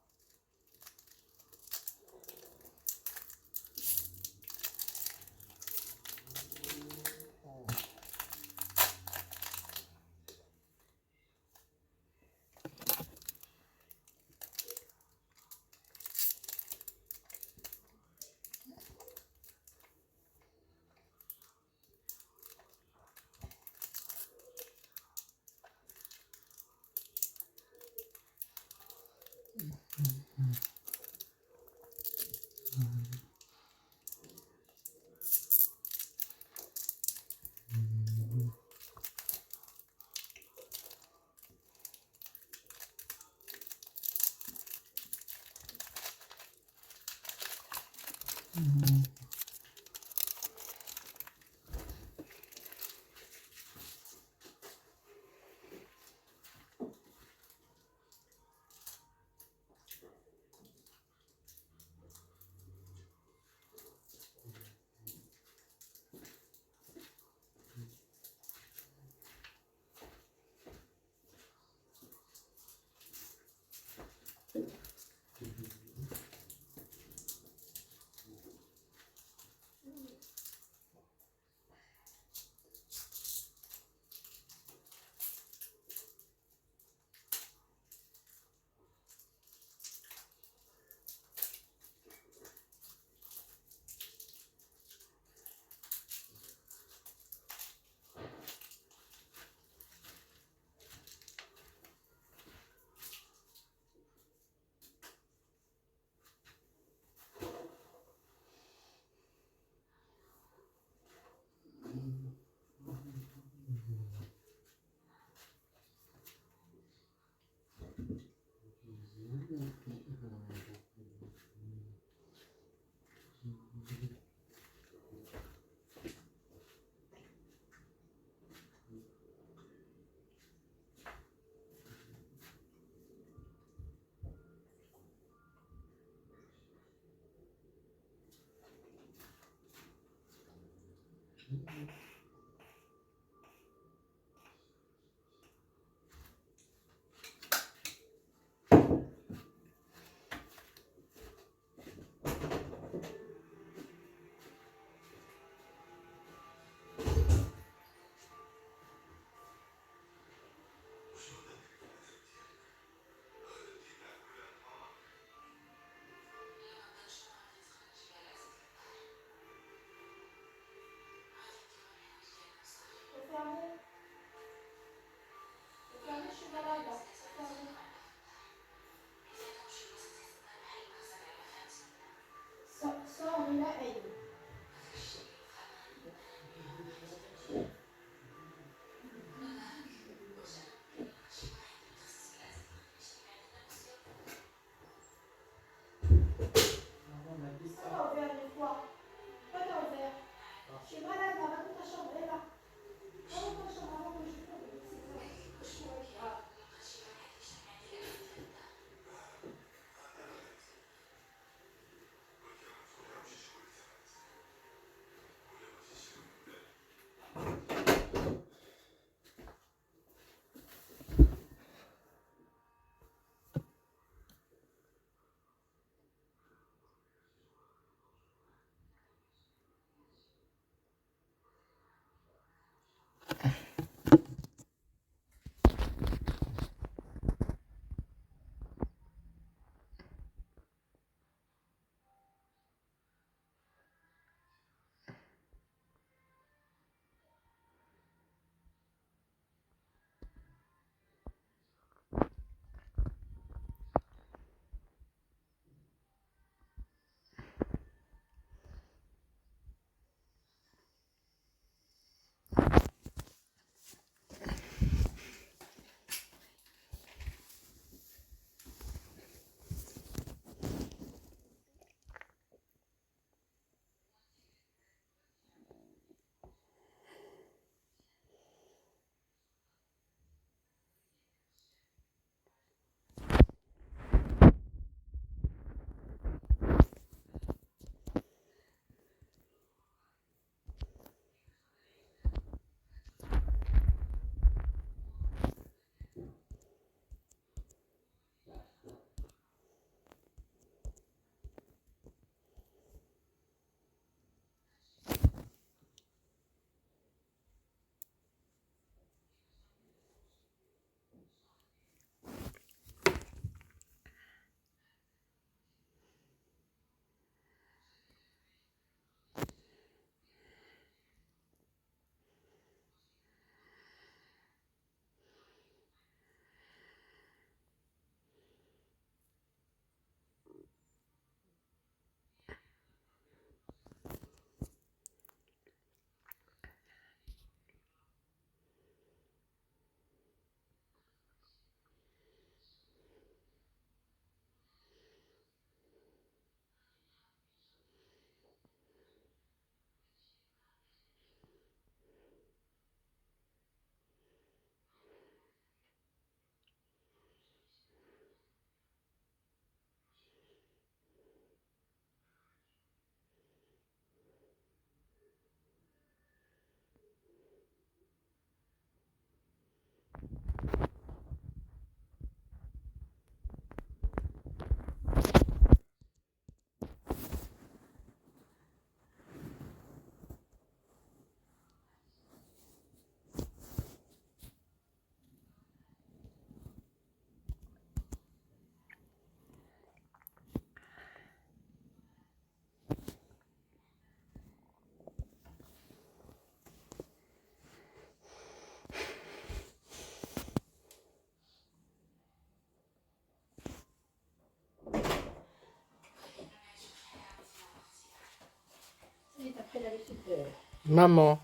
F: Maman.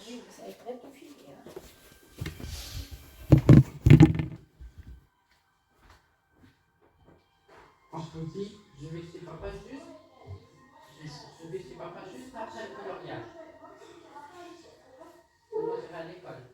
A: Oui, ça va être très tout fini.
F: En petit, je vais chez papa juste. Je vais chez papa juste après le coloriage. Moi, je vais à l'école.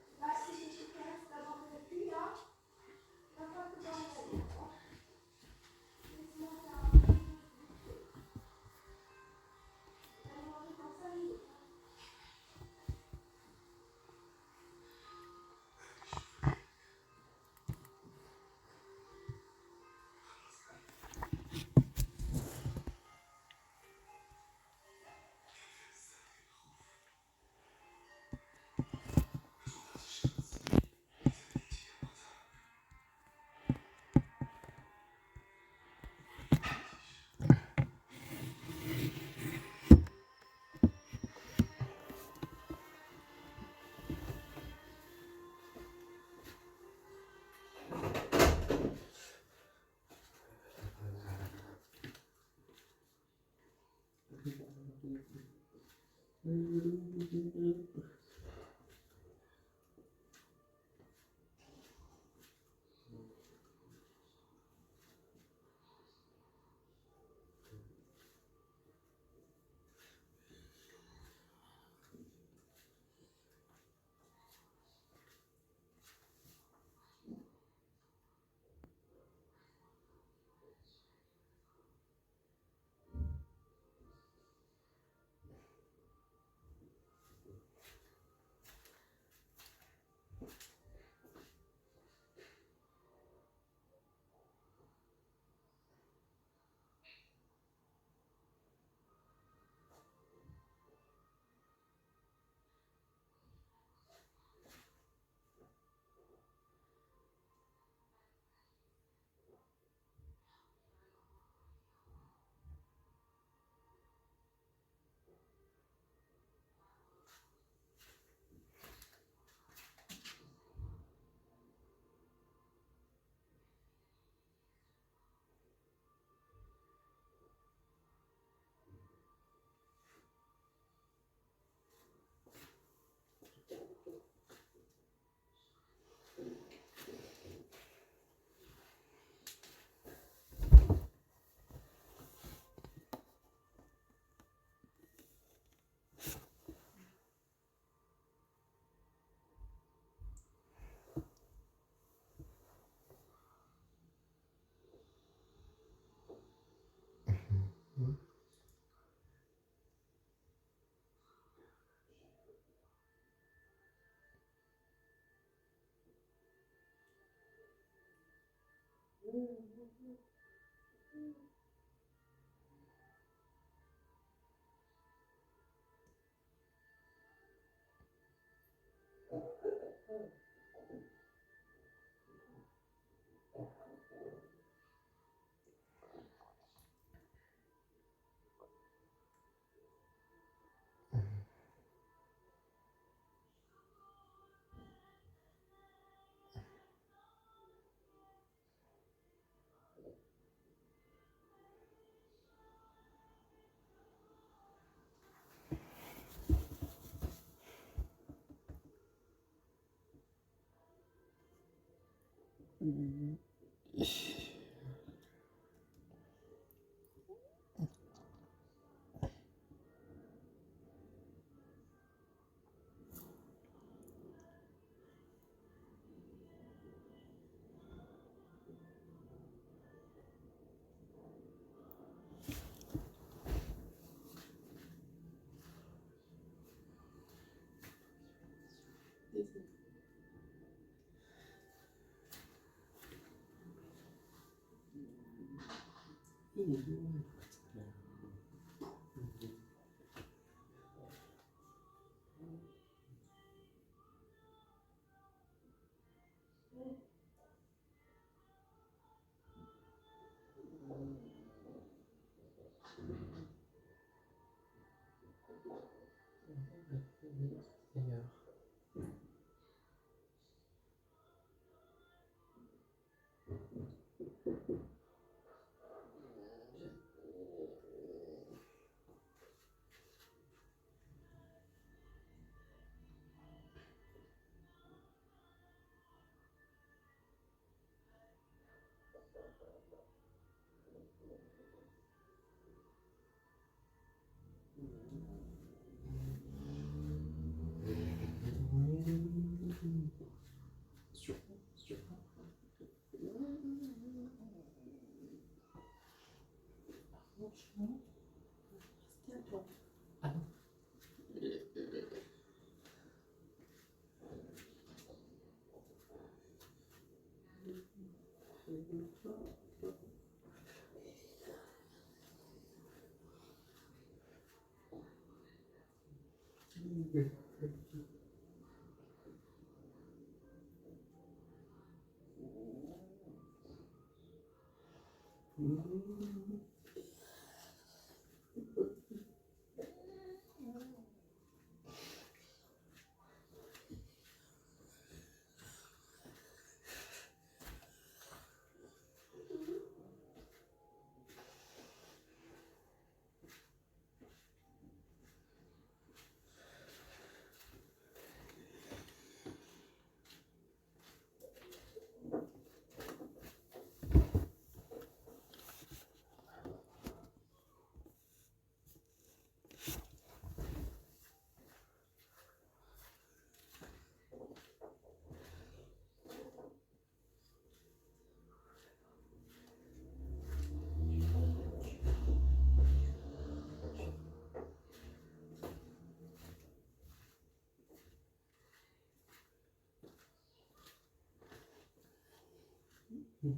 K: Mm.